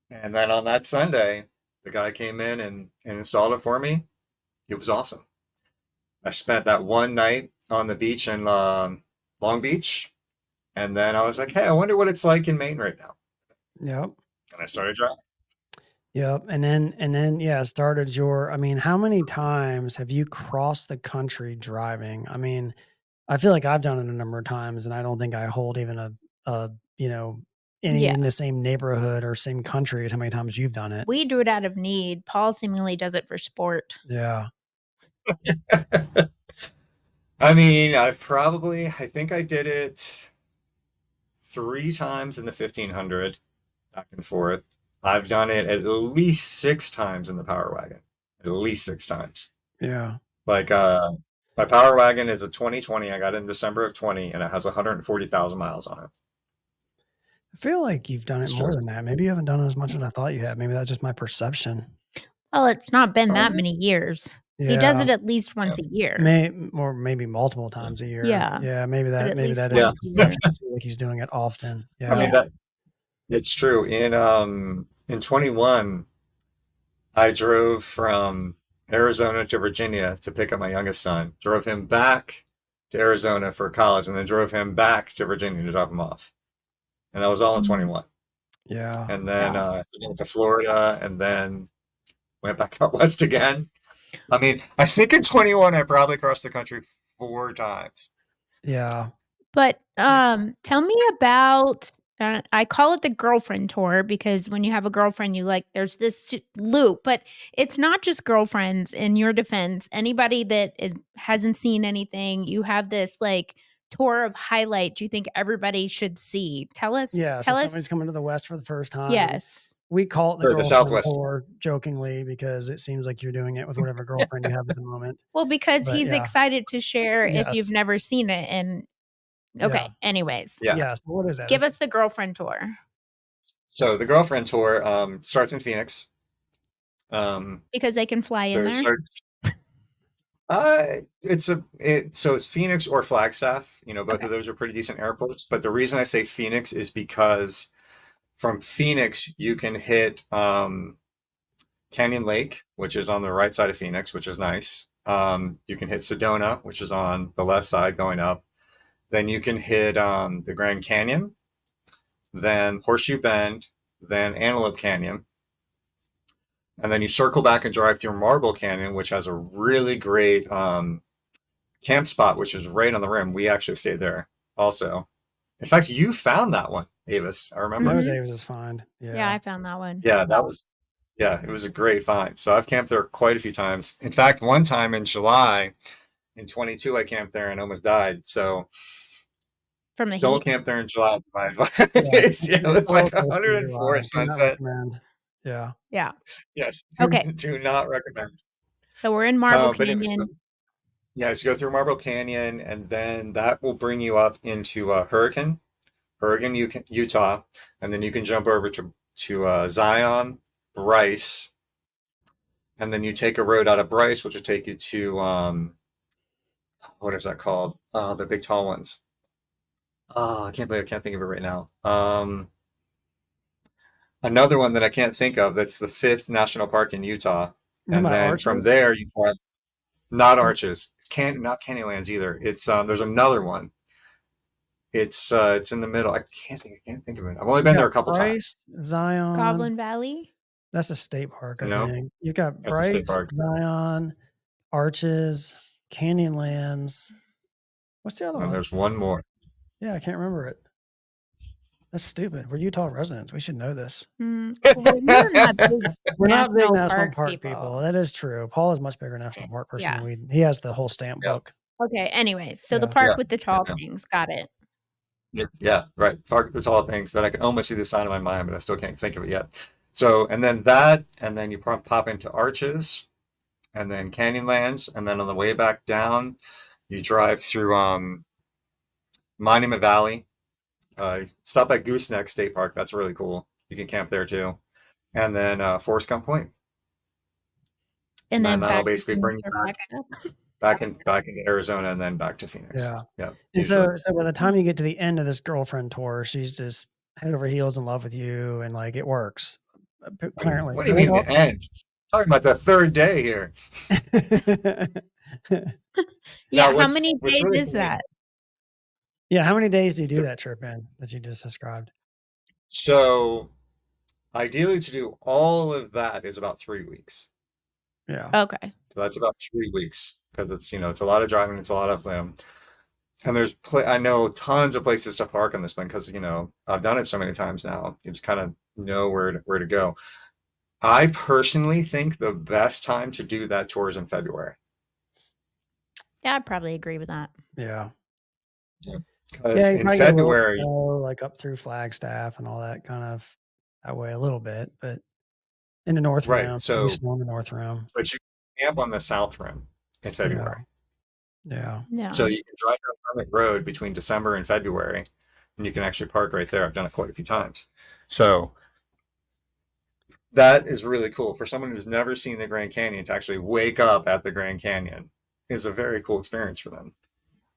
and then on that Sunday, the guy came in and installed it for me. It was awesome. I spent that one night on the beach in Long Beach, and then I was like, "Hey, I wonder what it's like in Maine right now." Yep. And I started driving. Yep. And then yeah, started your I mean, how many times have you crossed the country driving? I mean, I feel like I've done it a number of times and I don't think I hold even a you know, any Yeah. in the same neighborhood or same country as how many times you've done it. We do it out of need. Paul seemingly does it for sport. Yeah. I mean, I think I did it 3 times in the 1500, back and forth. I've done it at least 6 times in the Power Wagon, at least 6 times. Yeah. Like, my Power Wagon is a 2020. I got it in December of 20, and it has 140,000 miles on it. I feel like you've done it It's more than just, that. Maybe you haven't done it as much as I thought you had. Maybe that's just my perception. Well, it's not been that um, many years. He does Yeah. it at least yeah, once a year. Or maybe multiple yeah, times a year. Yeah, Yeah, but at maybe least that is yeah. the once a year. perception. I feel like he's doing it often. I Yeah. mean, Yeah. that it's true. In 21, I drove from Arizona to Virginia to pick up my youngest son, drove him back to Arizona for college, and then drove him back to Virginia to drop him off. And that was all in Mhm. 21. Yeah. And then Yeah. I went to Florida and then went back out west again. I mean, I think in 21, I probably crossed the country 4 times. Yeah. But, tell me about I call it the girlfriend tour because when you have a girlfriend, you like there's this loop, but it's not just girlfriends in your defense. Anybody that hasn't seen anything, you have this, like, tour of highlights you think everybody should see. Yeah, so Tell us somebody's coming to the West for the first time. Yes. We call it the Or the girlfriend Southwest. tour jokingly because it seems like you're doing it with whatever girlfriend you have at the moment. Well, because But he's yeah. excited to share if you've Yes. never seen it, and okay, Yeah. anyways, Yeah, Yes. so what is that? give This us the girlfriend tour So the girlfriend tour starts in Phoenix. Um, because they can fly in so it there. starts. So it's Phoenix or Flagstaff. You know, both Okay. of those are pretty decent airports. But the reason I say Phoenix is because from Phoenix you can hit Canyon Lake, which is on the right side of Phoenix, which is nice. You can hit Sedona, which is on the left side going up. Then you can hit the Grand Canyon, then Horseshoe Bend, then Antelope Canyon. And then you circle back and drive through Marble Canyon, which has a really great camp spot, which is right on the rim. We actually stayed there also. In fact, you found that one, Avis. I that remember. was Mhm. Avis's find. Yeah, Yeah. I found that one. Yeah, it was a great find. So I've camped there quite a few times. In fact, one time in July in 22, I camped there and almost died. So From the don't heat? camp there in July, my Yeah. advice. Yeah, it was Or like close to 104 July. at Do not sunset. recommend. Yeah. Yeah. Yes, Okay. do not recommend. So we're in Marble But anyways, Canyon. yeah, so go through Marble Canyon, and then that will bring you up into Hurricane, Utah, and then you can jump over to Zion, Bryce, and then you take a road out of Bryce, which will take you to what is that called? The big tall ones. Oh, I can't believe I can't think of it right now. Another one that I can't think of. That's the fifth national park in Utah, You talking and about then from arches? there you have not Arches, can not Canyonlands either. It's there's another one. It's in the middle. I can't think of it. I've only You been got there a couple times. Bryce, Zion. Goblin Valley? That's a state park, I No, think. You got that's a state Bryce, park. Zion, Arches, Canyonlands. What's the other And one? there's one more. Yeah, I can't remember it. That's stupid. We're Utah residents. We should know this. Well, we're not big We're not big national national park park people. people. That is true. Paul is much bigger national park person Yeah. than we. He has the whole stamp Yeah, book. Okay, anyways, so the Yeah. park yeah, with the tall yeah, things, got it. yeah. Right. Park the tall things that I can almost see the sign in my mind, but I still can't think of it yet. So, and then that, and then you pop into Arches, and then Canyonlands, and then on the way back down, you drive through Monument Valley. Stop at Gooseneck State Park. That's really cool. You can camp there too. And then Forest Gump Point. And And then then that'll back to basically Phoenix bring you or back back up. back into Arizona and then back to Phoenix. Yeah. Yeah, And usually. so by the time you get to the end of this girlfriend tour, she's just head over heels in love with you, and like it works. Apparently, What do I you think mean the end? Talking about the third day here. Yeah, Now, how many what's days really is funny? that? Yeah, how many days do you do that trip in that you just described? So ideally, to do all of that is about 3 weeks. Yeah. Okay. So that's about 3 weeks because it's a lot of driving, it's a lot of and I know tons of places to park on this one because I've done it so many times now. You just kind of know where to go. I personally think the best time to do that tour is in February. Yeah, I'd probably agree with that. Yeah. Yeah. Yeah, Because you in probably get a little February, snow, like up through Flagstaff and all that kind of that way a little bit, but in the North right? Rim, maybe So, snow in the North Rim. but you can camp on the South Rim in Yeah. February. Yeah. So Yeah. you can drive down Hermit Road between December and February, and you can actually park right there. I've done it quite a few times. So that is really cool for someone who's never seen the Grand Canyon to actually wake up at the Grand Canyon is a very cool experience for them.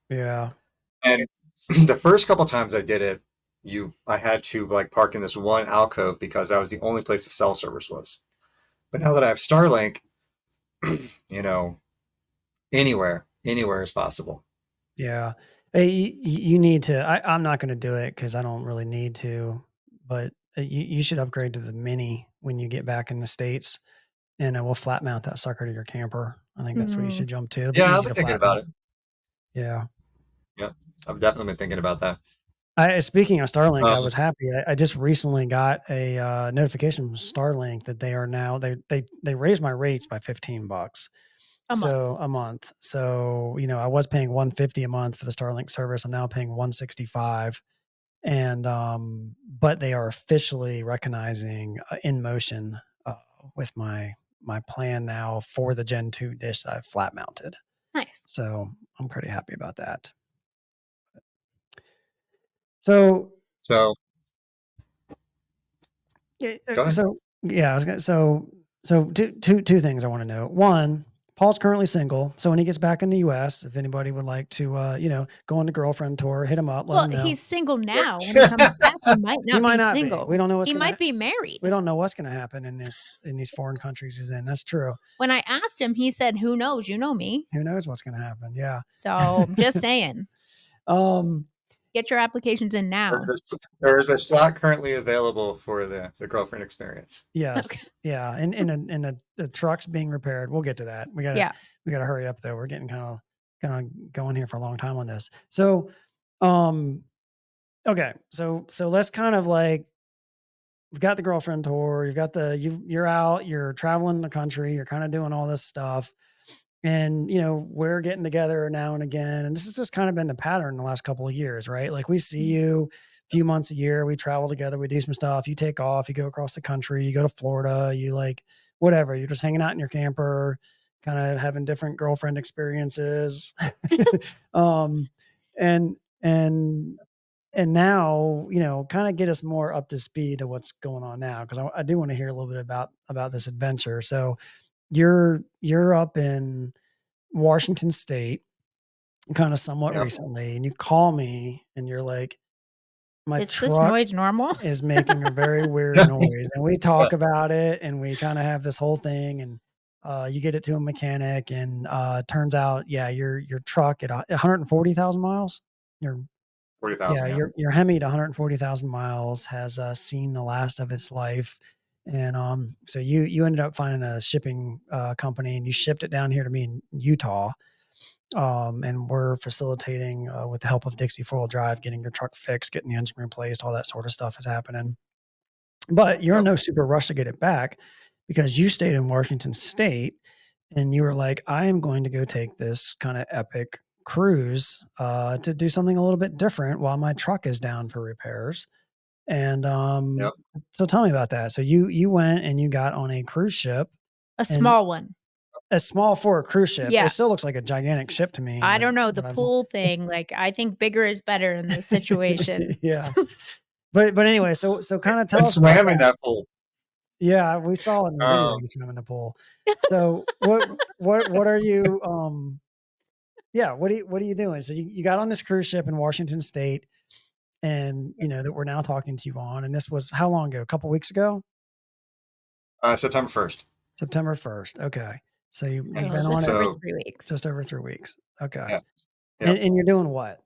Yeah. And the first couple times I did it, I had to like park in this one alcove because that was the only place the cell service was. But now that I have Starlink, you know, anywhere is possible. Yeah. Hey, you need to I'm not gonna do it because I don't really need to, but, you should upgrade to the Mini when you get back in the States, and, we'll flat mount that sucker to your camper. I think that's what you Mhm. should jump to. It'll be Yeah, I've easy been to thinking flat about mount. it. Yeah. Yeah, I've definitely been thinking about that. Speaking of Starlink, I Um, was happy. I just recently got a, notification from Starlink that they are now they raised my rates by $15. A month. So a month. So, I was paying 150 a month for the Starlink service. I'm now paying 165. And but they are officially recognizing in motion with my plan now for the Gen 2 dish that I've flat mounted. Nice. So I'm pretty happy about that. So so yeah, go ahead. I was gonna so two things I want to know. One, Paul's currently single, so when he gets back in the U.S., if anybody would like to, go on the girlfriend tour, hit him up, let Well, him know. he's single now. When he comes back, he might He not might be not be. We single. don't know what's He gonna. might be We married. don't know what's gonna happen in these foreign countries he's in. That's true. When I asked him, he said, "Who knows? You know me." Who knows what's gonna happen? Yeah. So, I'm just saying, um. get your applications in now. There is a slot currently available for the girlfriend experience. Okay. Yes. Yeah. And the truck's being repaired. We'll get to that. Yeah. We gotta hurry up though. We're getting kind of going here for a long time on this. So, um, okay. So let's kind of like we've got the girlfriend tour. You're out. You're traveling the country. You're kind of doing all this stuff. And, we're getting together now and again. And this has just kind of been the pattern the last couple of years, right? Like we see you a few months a year, we travel together, we do some stuff, you take off, you go across the country, you go to Florida, you like whatever, you're just hanging out in your camper, kind of having different girlfriend experiences. um, and, and, and now, kind of get us more up to speed to what's going on now. Cause I do want to hear a little bit about this adventure. So you're up in Washington State kind of somewhat Yep. recently, and you call me and you're like, my Is this truck noise normal? is making a very weird noise. And we talk about it and we kind of have this whole thing and you get it to a mechanic and turns out, yeah, your truck at 140,000 miles, your yeah, 40,000. Yeah. your Hemi at 140,000 miles has seen the last of its life. And so you ended up finding a shipping company and you shipped it down here to me in Utah. And we're facilitating with the help of Dixie 4-wheel drive, getting your truck fixed, getting the engine replaced, all that sort of stuff is happening. But you're in Yep. no super rush to get it back because you stayed in Washington State and you were like, I am going to go take this kind of epic cruise to do something a little bit different while my truck is down for repairs. And Yep. so tell me about that. So you went and you got on a cruise ship A and small one. It's small for a cruise ship. It Yeah. still looks like a gigantic ship to me, I like, don't know, the what I've seen. pool thing, like, I think bigger is better in this situation. Yeah. But anyway, so kinda I tell us about swam in that. that pool. Yeah, we saw in the video Um, you swim in the pool. So what are you, yeah, what are you doing? So you got on this cruise ship in Washington State and, that we're now talking to you on, and this was how long ago? A couple weeks ago? September 1st. September 1st. Okay. So you've So been on just it over So 3 weeks. just over 3 weeks. Okay. yeah, And yep. and you're doing what?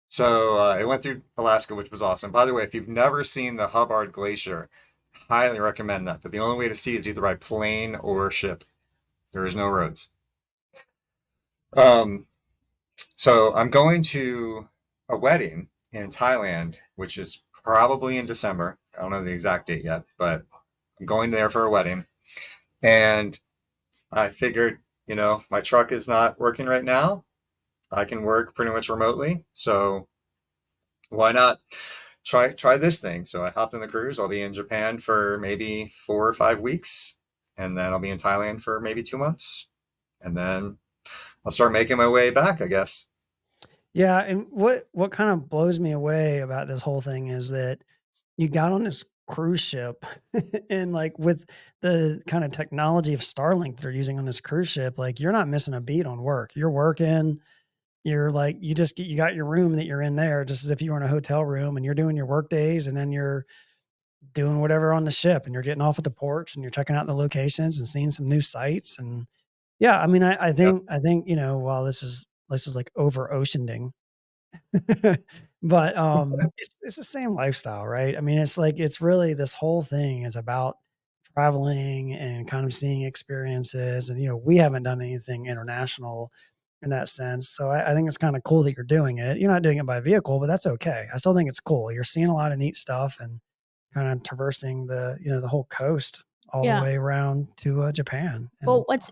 So it went through Alaska, which was awesome. By the way, if you've never seen the Hubbard Glacier, highly recommend that. But the only way to see it is either by plane or ship. There is no roads. Um, so I'm going to a wedding in Thailand, which is probably in December. I don't know the exact date yet, but I'm going there for a wedding. And I figured, my truck is not working right now. I can work pretty much remotely. So why not try this thing? So I hopped in the cruise. I'll be in Japan for maybe 4 or 5 weeks, and then I'll be in Thailand for maybe 2 months, and then I'll start making my way back, I guess. Yeah, and what kind of blows me away about this whole thing is that you got on this cruise ship and, like, with the kind of technology of Starlink they're using on this cruise ship, like, you're not missing a beat on work. You're working, you're like you got your room that you're in there just as if you were in a hotel room, and you're doing your work days, and then you're doing whatever on the ship, and you're getting off at the ports, and you're checking out the locations and seeing some new sites, and yeah, I mean, Yep. I think, while this is like over oceaning, but, it's the same lifestyle, right? I mean, it's like it's really this whole thing is about traveling and kind of seeing experiences, and, we haven't done anything international in that sense, so I think it's kinda cool that you're doing it. You're not doing it by vehicle, but that's okay. I still think it's cool. You're seeing a lot of neat stuff and kinda traversing the whole coast all the Yeah. way around to, Japan, Well, and what's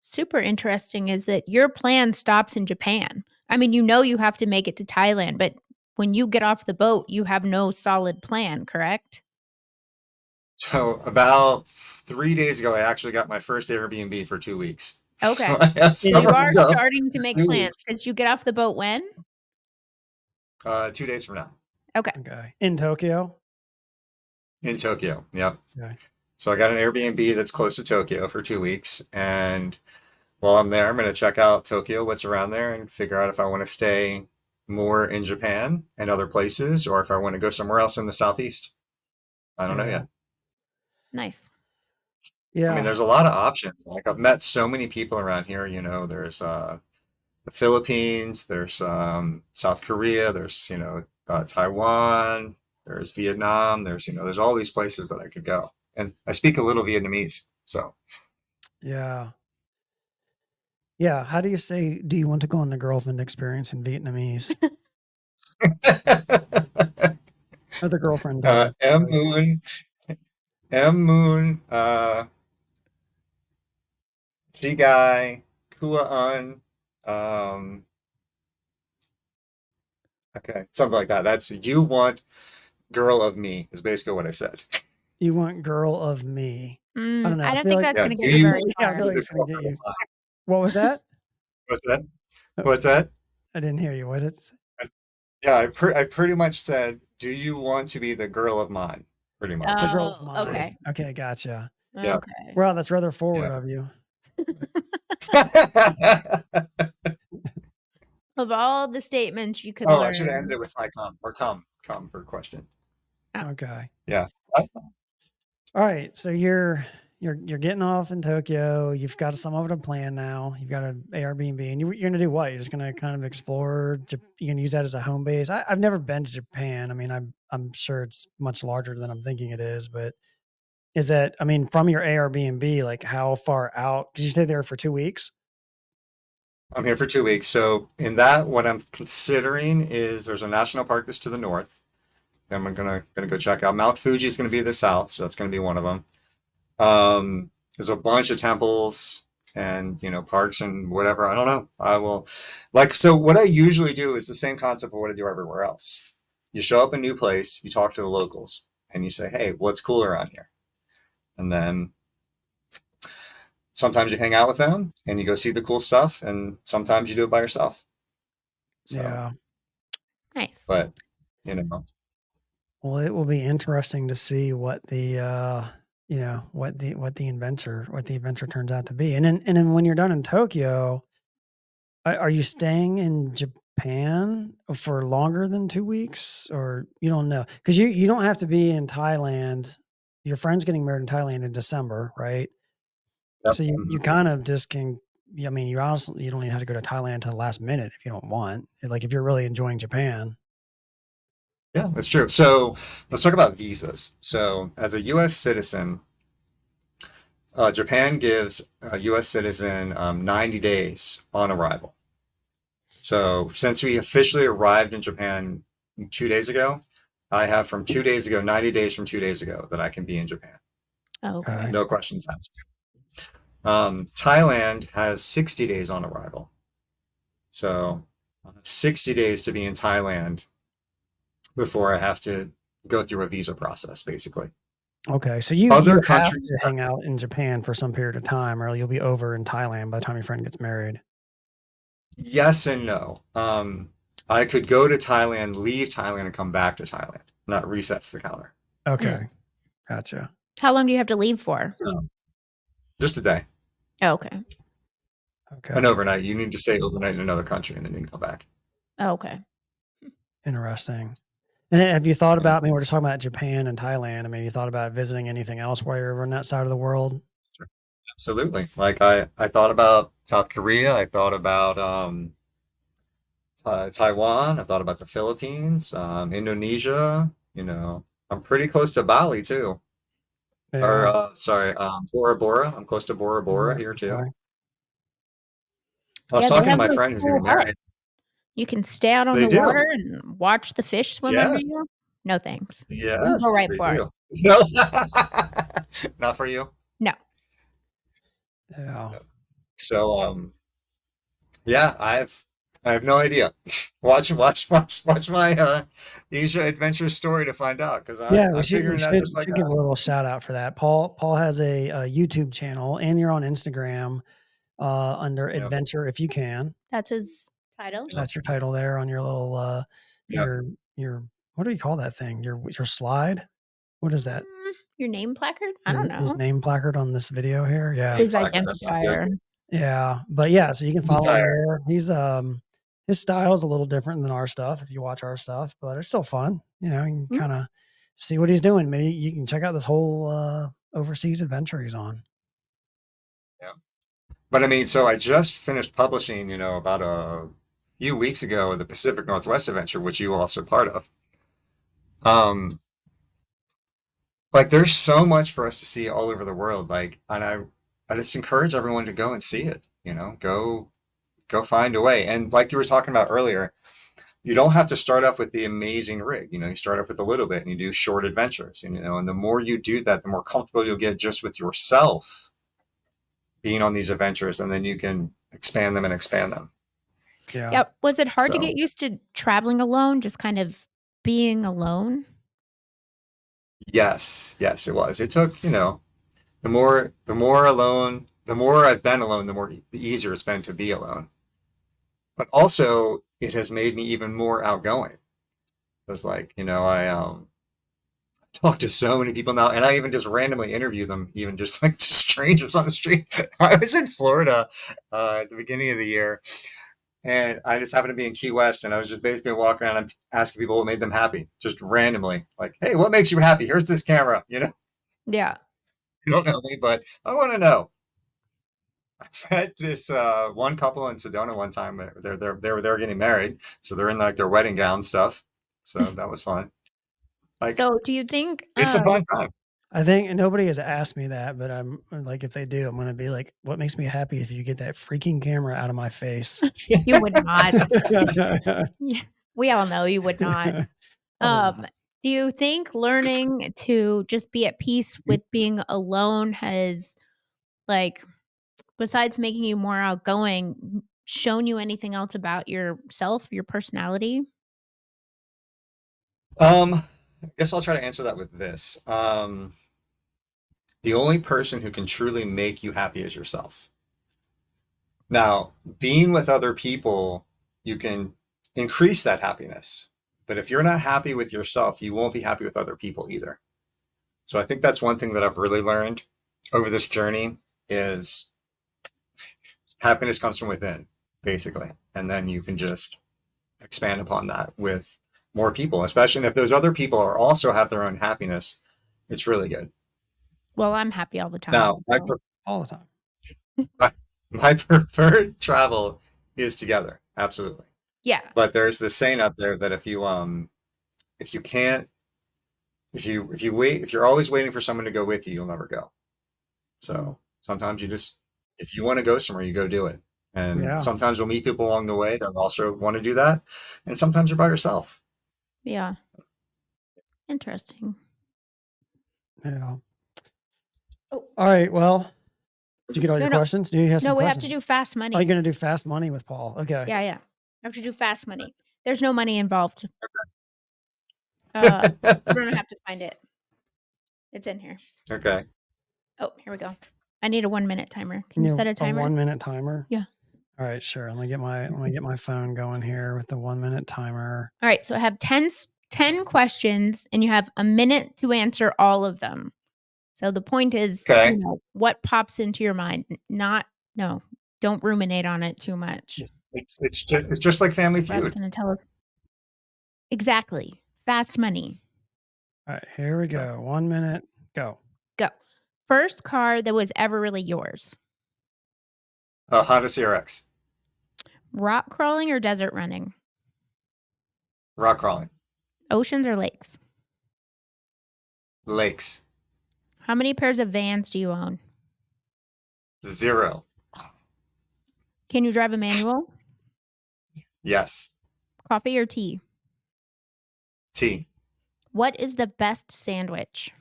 super interesting is that your plan stops in Japan. I mean, you have to make it to Thailand, but when you get off the boat, you have no solid plan, correct? So about 3 days ago, I actually got my first Airbnb for 2 weeks. So Okay. I have So in you somewhere to are go starting to for make two plans weeks. because you get off the boat when? 2 days from now Okay. okay. In Tokyo? in Tokyo. Yep. Okay. So I got an Airbnb that's close to Tokyo for 2 weeks, and while I'm there, I'm going to check out Tokyo, what's around there, and figure out if I want to stay more in Japan and other places, or if I want to go somewhere else in the southeast. I don't know Yeah. yet. Nice. I mean, Yeah. there's a lot of options. Like I've met so many people around here. There's the Philippines, there's South Korea, there's Taiwan, there's Vietnam, there's all these places that I could go, and I speak a little Vietnamese, so. Yeah. Yeah, how do you say, "Do you want to go on the girlfriend experience" in Vietnamese? Or the girlfriend date, M really. Moon, M Moon, She Guy, Kua Un, um, okay, something like that. That's you want girl of me is basically what I said. You want girl of me. I don't know, I I don't feel think like that's Yeah, gonna do get you you very want yeah, I to far. feel be like the it's gonna get girlfriend of you. mine? What was that? What's that? Oh, What's that? I didn't hear you. What it's Yeah, I pretty much said, do you want to be the girl of mine? Pretty the much. girl of Oh, mine. okay. Okay, gotcha. Yeah, Okay. Wow, that's rather forward yeah. of you. Of all the statements you could Oh, I should have ended learn. it with hi come or come for a question. Oh, Okay. Yeah. Alright, so you're getting off in Tokyo, you've got some of it a plan now, you've got an Airbnb, and you're gonna do what? You're just gonna kind of explore you're gonna use that as a home base? I've never been to Japan, I mean, I'm sure it's much larger than I'm thinking it is, but is that I mean, from your Airbnb, like, how far out? Did you stay there for 2 weeks? I'm here for 2 weeks. So in that, what I'm considering is there's a national park that's to the north. Then I'm gonna go check out Mount Fuji is gonna be to the south, so that's gonna be one of them. There's a bunch of temples and parks and whatever. I don't know. I will so what I usually do is the same concept of what I do everywhere else. You show up a new place, you talk to the locals, and you say, "Hey, what's cool around here?" And then sometimes you hang out with them and you go see the cool stuff, and sometimes you do it by yourself. So, Yeah. Nice. but you know, Well, it will be interesting to see what the what the adventure turns out to be. And then when you're done in Tokyo, are you staying in Japan for longer than 2 weeks, or you don't know? Because you don't have to be in Thailand. Your friend's getting married in Thailand in December, right? yep. So you Mhm. kind of just can. I mean, you honestly you don't even have to go to Thailand to the last minute if you don't want. Like if you're really enjoying Japan. Yeah, that's true. So let's talk about visas. So as a U.S. citizen, Japan gives a U.S. citizen 90 days on arrival. So since we officially arrived in Japan 2 days ago, I have from 2 days ago, 90 days from 2 days ago that I can be in Japan. Oh, Okay. okay. No questions asked. Thailand has 60 days on arrival. So 60 days to be in Thailand before I have to go through a visa process, basically. Okay, so you Other have countries, to hang out in Japan for some period of time, or you'll be over in Thailand by the time your friend gets married. yes and no. I could go to Thailand, leave Thailand, and come back to Thailand, not resets the counter. Mm. Okay, gotcha. How long do you have to leave for? So just a day, Oh, okay. an Okay, overnight. You need to stay overnight in another country and then you can come back. Oh, okay. interesting. And then have you thought Yeah, about? I mean, we're just talking about Japan and Thailand. I mean, you thought about visiting anything else while you're over on that side of the world? sure. Absolutely. Like I thought about South Korea. I thought about Taiwan. I thought about the Philippines, Indonesia. I'm pretty close to Bali too. Or Yeah. sorry, Bora Bora. I'm close to Bora Bora Right, here too. okay. I was Yeah, they talking to have my those friend who's cool getting huts. married. You can stay out on They the do. water and watch the fish swim under Yes. you. No thanks. We'll go Yes, right they for it. do. No, not for you. No. Yeah. No. So, yeah, I have no idea. Watch my Asia adventure story to find out because Yeah, we I'm should we figuring it out should just like should give a that. little shout out for that. Paul has a YouTube channel, and you're on Instagram under Yep. Adventure If You Can. That's his title. Yep. That's your title there on your little Yep. your what do you call that thing? Your slide? What is that? Your name placard? I don't His know. name placard on this video here? Yeah. Name His placard. That sounds good. identifier. Yeah. But yeah, so you can follow him Fire. there. He's his style is a little different than our stuff if you watch our stuff, but it's still fun. You know, you can Mm, kind of see what he's doing. Maybe you can check out this whole overseas adventure he's on. Yeah. But I mean, so I just finished publishing, about a few weeks ago, the Pacific Northwest Adventure, which you were also part of. Um, like there's so much for us to see all over the world. Like, and I just encourage everyone to go and see it, go find a way. And like you were talking about earlier, you don't have to start off with the amazing rig. You start off with a little bit and you do short adventures, and the more you do that, the more comfortable you'll get just with yourself being on these adventures, and then you can expand them and expand them. Yeah. Yep. Was it hard to So get used to traveling alone, just kind of being alone? yes, yes, it was. It took, the more alone, the more I've been alone, the easier it's been to be alone. But also, it has made me even more outgoing. It's like, I talk to so many people now, and I even just randomly interview them, even just like just strangers on the street. I was in Florida at the beginning of the year, and I just happened to be in Key West, and I was just basically walking around and asking people what made them happy, just randomly, like, "Hey, what makes you happy? Here's this camera." Yeah. You don't know me, but I want to know. I met this one couple in Sedona one time. They were getting married, so they're in like their wedding gown stuff. So that was fun. Like So do you think it's a fun time. I think and nobody has asked me that, but I'm like, if they do, I'm gonna be like, what makes me happy if you get that freaking camera out of my face? you would not? Yeah, we all know you would not. Probably Um, not. do you think learning to just be at peace with being alone has, like, besides making you more outgoing, shown you anything else about yourself, your personality? I guess I'll try to answer that with this. The only person who can truly make you happy is yourself. Now, being with other people, you can increase that happiness. But if you're not happy with yourself, you won't be happy with other people either. So I think that's one thing that I've really learned over this journey is happiness comes from within, basically. And then you can just expand upon that with more people, especially if those other people are also have their own happiness. It's really good. Well, I'm happy all the time. Now, So. all the time. my, my preferred travel is together, absolutely. Yeah. But there's this saying out there that if you can't if you wait if you're always waiting for someone to go with you, you'll never go. Mm. So sometimes you just if you want to go somewhere, you go do it. And Yeah. sometimes you'll meet people along the way that also want to do that. And sometimes you're by yourself. Yeah. Interesting. Yeah. Oh, All right. Well, did you get all your no, no. questions? Do you have some No, we have to questions? do fast Oh, you're money. gonna do fast money with Paul. Okay. Yeah, yeah. I have to do fast money. There's no money involved. We're gonna have to find it. It's in here. Okay. Oh, here we go. I need a 1-minute timer. Can You you know, set a a timer? 1 minute timer. Yeah. All right, sure. Let me get my phone going here with the 1 minute timer. All right. So I have 10 questions, and you have a minute to answer all of them. So the point is, Okay. what pops into your mind. No, don't ruminate on it too much. It's just like Family Rob's Feud. gonna tell us exactly. Fast money. All right, here we Okay. go. 1 minute, go. Go. First car that was ever really yours. Honda CRX. Rock crawling or desert running? Rock crawling. Oceans or lakes? Lakes. How many pairs of Vans do you own? 0. Can you drive a manual? Yes. Coffee or tea? T. What is the best sandwich?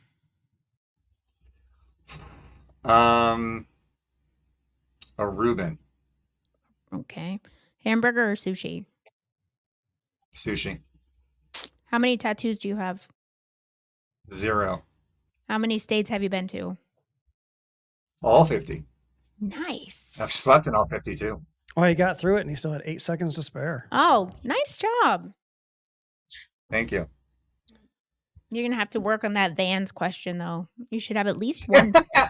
Um, a Reuben. Okay. Hamburger or sushi? Sushi. How many tattoos do you have? 0. How many states have you been to? All 50. I've Nice. slept in all 50 too. Oh, he got through it, and he still had 8 seconds to spare. Oh, nice job. Thank you. You're going to have to work on that Vans question, though. You should have at least one. At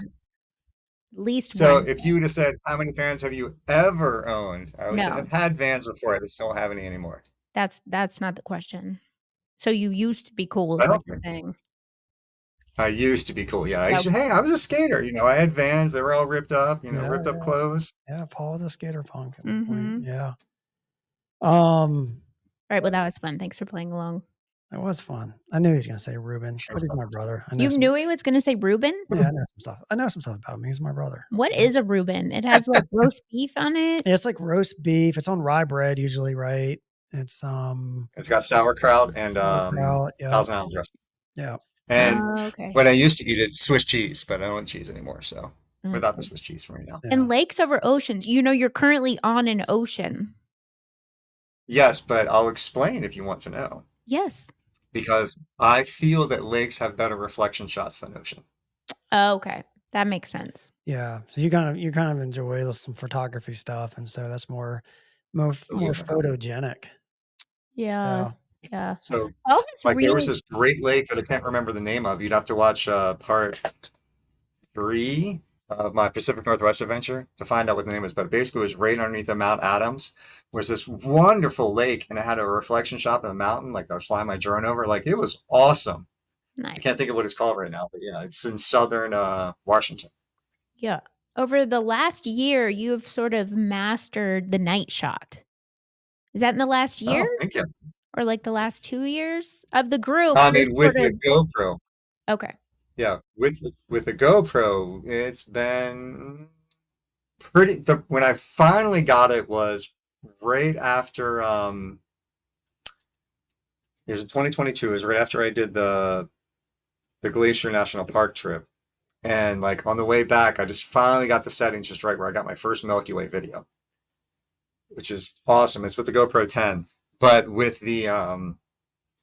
least So one. if you would have said, how many Vans have you ever owned? I would say, No, I've had Vans before. I just don't have any anymore. that's not the question. So you used to be cool, is what Well, you're saying. I used to be cool. Yeah. Okay. Hey, I was a skater. I had Vans. They were all ripped up, Yeah, ripped up clothes. yeah. Paul was a skater punk at one point. Mm-hmm. Yeah. All right. Well, that was fun. Thanks for playing along. That was fun. I knew he was gonna say Ruben, but he's my brother. I know You some. knew he was going to say Reuben? Yeah, I know some stuff. I know some stuff about him. He's my brother. What is a Reuben? It has like roast beef on it. Yeah, it's like roast beef. It's on rye bread usually, right? It's It's got sauerkraut and sauerkraut. Yeah, Thousand Island dressing. yeah. And Okay. when I used to eat it, Swiss cheese, but I don't want cheese anymore. So without the Okay. Swiss cheese for me now. Yeah. And lakes over oceans. You're currently on an ocean. Yes, but I'll explain if you want to know. Yes. Because I feel that lakes have better reflection shots than ocean. Okay. That makes sense. Yeah. So you kind of enjoy some photography stuff, and so that's more Absolutely. photogenic. Yeah. Yeah. Yeah. So, Oh, it's like, there was really this great lake that I can't remember the name of. You'd have to watch part 3 of my Pacific Northwest adventure to find out what the name is. But basically, it was right underneath the Mount Adams. Was this wonderful lake, and it had a reflection shot of the mountain. Like I was flying my drone over. Like it was awesome. I nice. can't think of what it's called right now, but yeah, it's in southern Washington. Yeah. Over the last year, you have sort of mastered the night shot. Is that in the last year Oh, thank you. or like the last 2 years of the group? I You're mean, with sort the of GoPro, okay. yeah, with the GoPro, it's been pretty. When I finally got it was right after it was in 2022. It was right after I did the Glacier National Park trip, and like on the way back, I just finally got the settings just right where I got my first Milky Way video, which is awesome. It's with the GoPro 10, but with the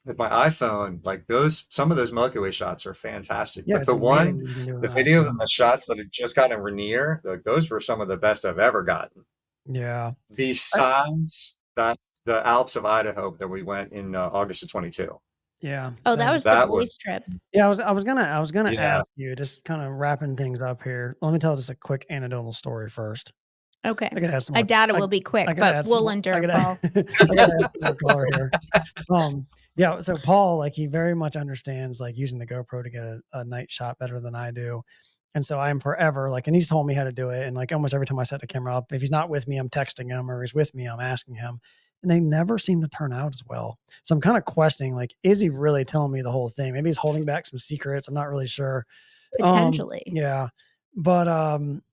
with my iPhone, like those, some of those Milky Way shots are fantastic. Yeah, Like it's the amazing one, what you can do with the an video and iPhone. the shots that had just gotten Rainier, like those were some of the best I've ever gotten. Yeah. I, Besides that, the Alps of Idaho that we went in August of 22. yeah, Oh, that that was was the That boys' was, trip. yeah, I was gonna yeah. ask you, just kind of wrapping things up here. Let me tell just a quick anecdotal story first. Okay. I gotta add some I more. doubt it I, will be I quick, gotta but add some we'll more. I endure, gotta Paul. I gotta add some more color here. Yeah. So Paul, like, he very much understands like using the GoPro to get a night shot better than I do. And so I'm forever like, and he's told me how to do it. And like almost every time I set the camera up, if he's not with me, I'm texting him, or he's with me, I'm asking him. And they never seem to turn out as well. So I'm kind of questioning, like, is he really telling me the whole thing? Maybe he's holding back some secrets. I'm not really sure. Potentially. Yeah. But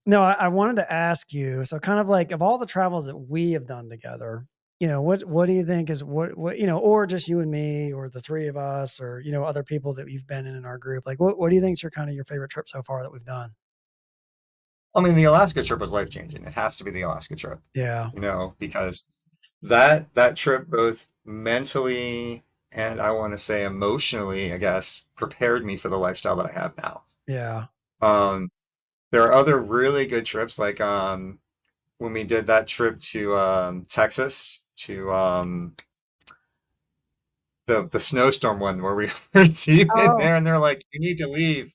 no, I wanted to ask you, so kind of like of all the travels that we have done together, what do you think is what or just you and me, or the three of us, or other people that you've been in our group, like what do you think is your kind of your favorite trip so far that we've done? I mean, the Alaska trip was life changing. It has to be the Alaska trip, Yeah. because that trip both mentally and I want to say emotionally, I guess, prepared me for the lifestyle that I have now. Yeah. Um, there are other really good trips, like when we did that trip to Texas to the snowstorm one where we were deep in Oh, there and they're like, you need to leave.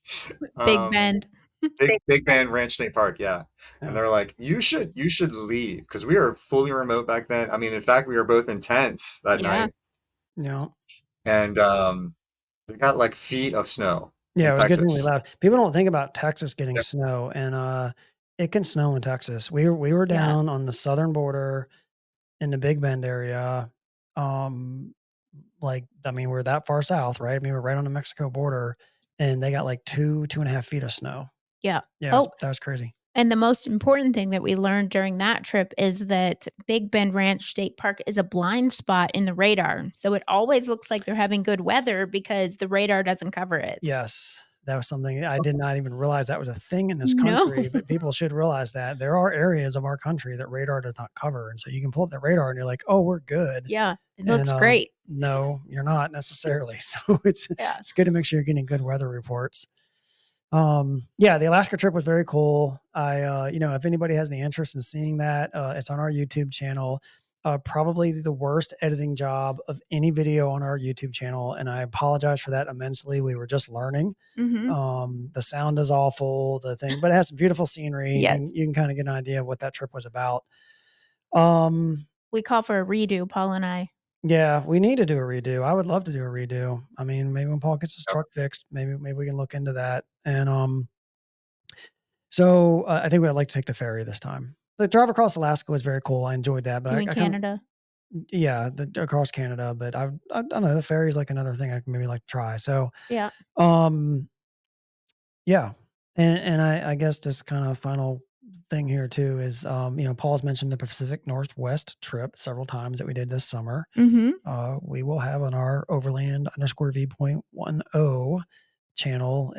Big Um, Bend. Big Band Ranch State Park, yeah. And Yeah. they're like, you should leave because we were fully remote back then. I mean, in fact, we were both in tents that Yeah. night, Yeah. and we got like feet of snow Yeah, in it was a good thing we Texas. left. People don't think about Texas getting Yeah. snow, and it can snow in Texas. We were Yeah. down on the southern border in the Big Bend area. Um, like, I mean, we're that far south, right? I mean, we're right on the Mexico border, and they got like 2.5 feet of snow. Yeah. Yeah, Oh, that was crazy. and the most important thing that we learned during that trip is that Big Bend Ranch State Park is a blind spot in the radar. So it always looks like they're having good weather because the radar doesn't cover it. Yes, that was something I did not even realize that was a thing in this No. country, but people should realize that there are areas of our country that radar does not cover, and so you can pull up that radar and you're like, "Oh, we're good." Yeah. It And looks great. no, you're not necessarily. So Yeah. it's good to make sure you're getting good weather reports. Yeah, the Alaska trip was very cool. If anybody has any interest in seeing that, it's on our YouTube channel. Probably the worst editing job of any video on our YouTube channel, and I apologize for that immensely. We were just learning. Mhm. The sound is awful, the thing, but it has some beautiful scenery. You Yes. can you can kind of get an idea of what that trip was about. Um, We call for a redo, Paul and I. yeah, we need to do a redo. I would love to do a redo. I mean, maybe when Paul gets his Yep. truck fixed, maybe we can look into that. And so I think we'd like to take the ferry this time. The drive across Alaska was very cool. I enjoyed that, but You in I kind of Canada? yeah, across Canada. But I don't know. The ferry is like another thing I maybe like to try. So Yeah. um, yeah, and I guess just kind of final thing here too is Paul's mentioned the Pacific Northwest trip several times that we did this summer. Mhm. We will have on our Overland underscore V.10 channel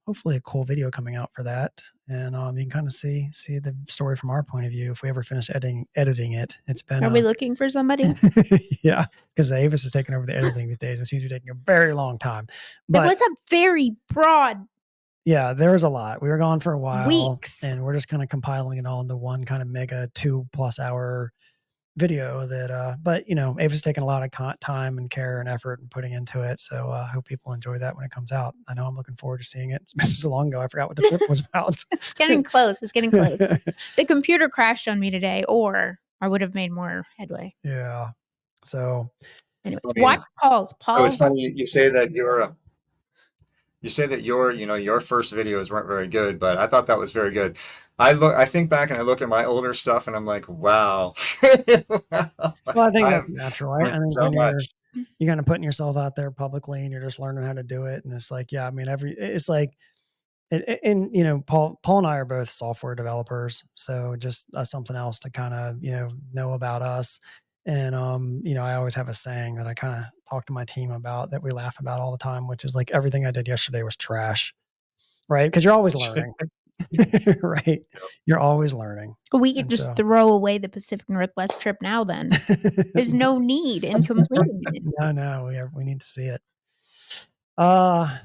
hopefully a cool video coming out for that, and you can kind of see the story from our point of view if we ever finish editing it. It's been Are we looking for somebody? yeah, because Avis is taking over the editing these days. It seems to be taking a very long time, It but was a very broad yeah, there was a lot. We were gone for a while, weeks. and we're just kind of compiling it all into one kind of mega 2+ hour video that but Ava's taken a lot of time and care and effort and putting into it, so I hope people enjoy that when it comes out. I know I'm looking forward to seeing it. It's been so long ago, I forgot what the trip was about. It's getting close. It's getting close. The computer crashed on me today, or I would have made more headway. Yeah, so Anyways, watch Funny. Paul's. So it's Paul, funny you say that your first videos weren't very good, but I thought that was very good. I think back and I look at my older stuff and I'm like, wow. Wow. well, I think that's I've natural, right? learned I think so when you're much. you're kind of putting yourself out there publicly and you're just learning how to do it, and it's like, yeah, I mean, it's like and Paul and I are both software developers, so just something else to kind of know about us. And I always have a saying that I kind of talk to my team about that we laugh about all the time, which is like everything I did yesterday was trash, right? Because you're always learning. Right. You're always learning. We could And just so, throw away the Pacific Northwest trip now then. There's no need in completing it. no, no, we need to see it. Uh,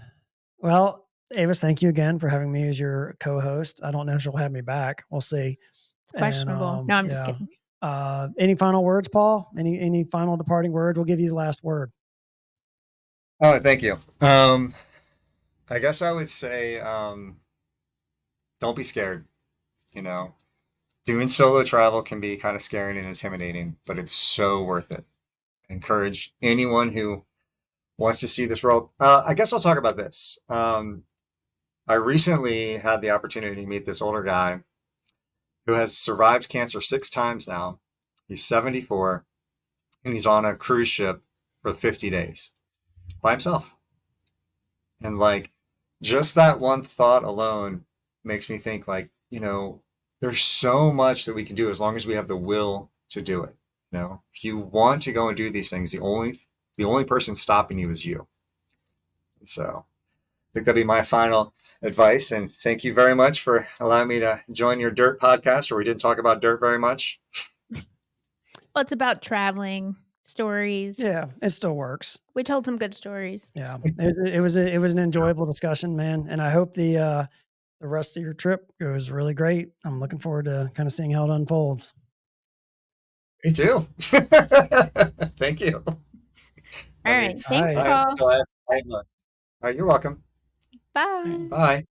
well, Avis, thank you again for having me as your co-host. I don't know if she'll have me back. We'll see. It's And questionable. No, I'm just yeah. kidding. Any final words, Paul? Any final departing words? We'll give you the last word. Oh, thank you. I guess I would say, don't be scared. You know, doing solo travel can be kind of scary and intimidating, but it's so worth it. Encourage anyone who wants to see this world. I guess I'll talk about this. I recently had the opportunity to meet this older guy who has survived cancer 6 times now. He's 74 and he's on a cruise ship for 50 days by himself. And like just that one thought alone makes me think like, there's so much that we can do as long as we have the will to do it. If you want to go and do these things, the only person stopping you is you. So I think that'd be my final advice. And thank you very much for allowing me to join your dirt podcast where we didn't talk about dirt very much. Well, it's about traveling, stories. Yeah, it still works. We told some good stories. Yeah, it was an enjoyable discussion, man. And I hope the rest of your trip goes really great. I'm looking forward to kind of seeing how it unfolds. Me too. Thank you. All I right. mean, Thanks, All Paul. all right, you're welcome. Bye. right. Bye.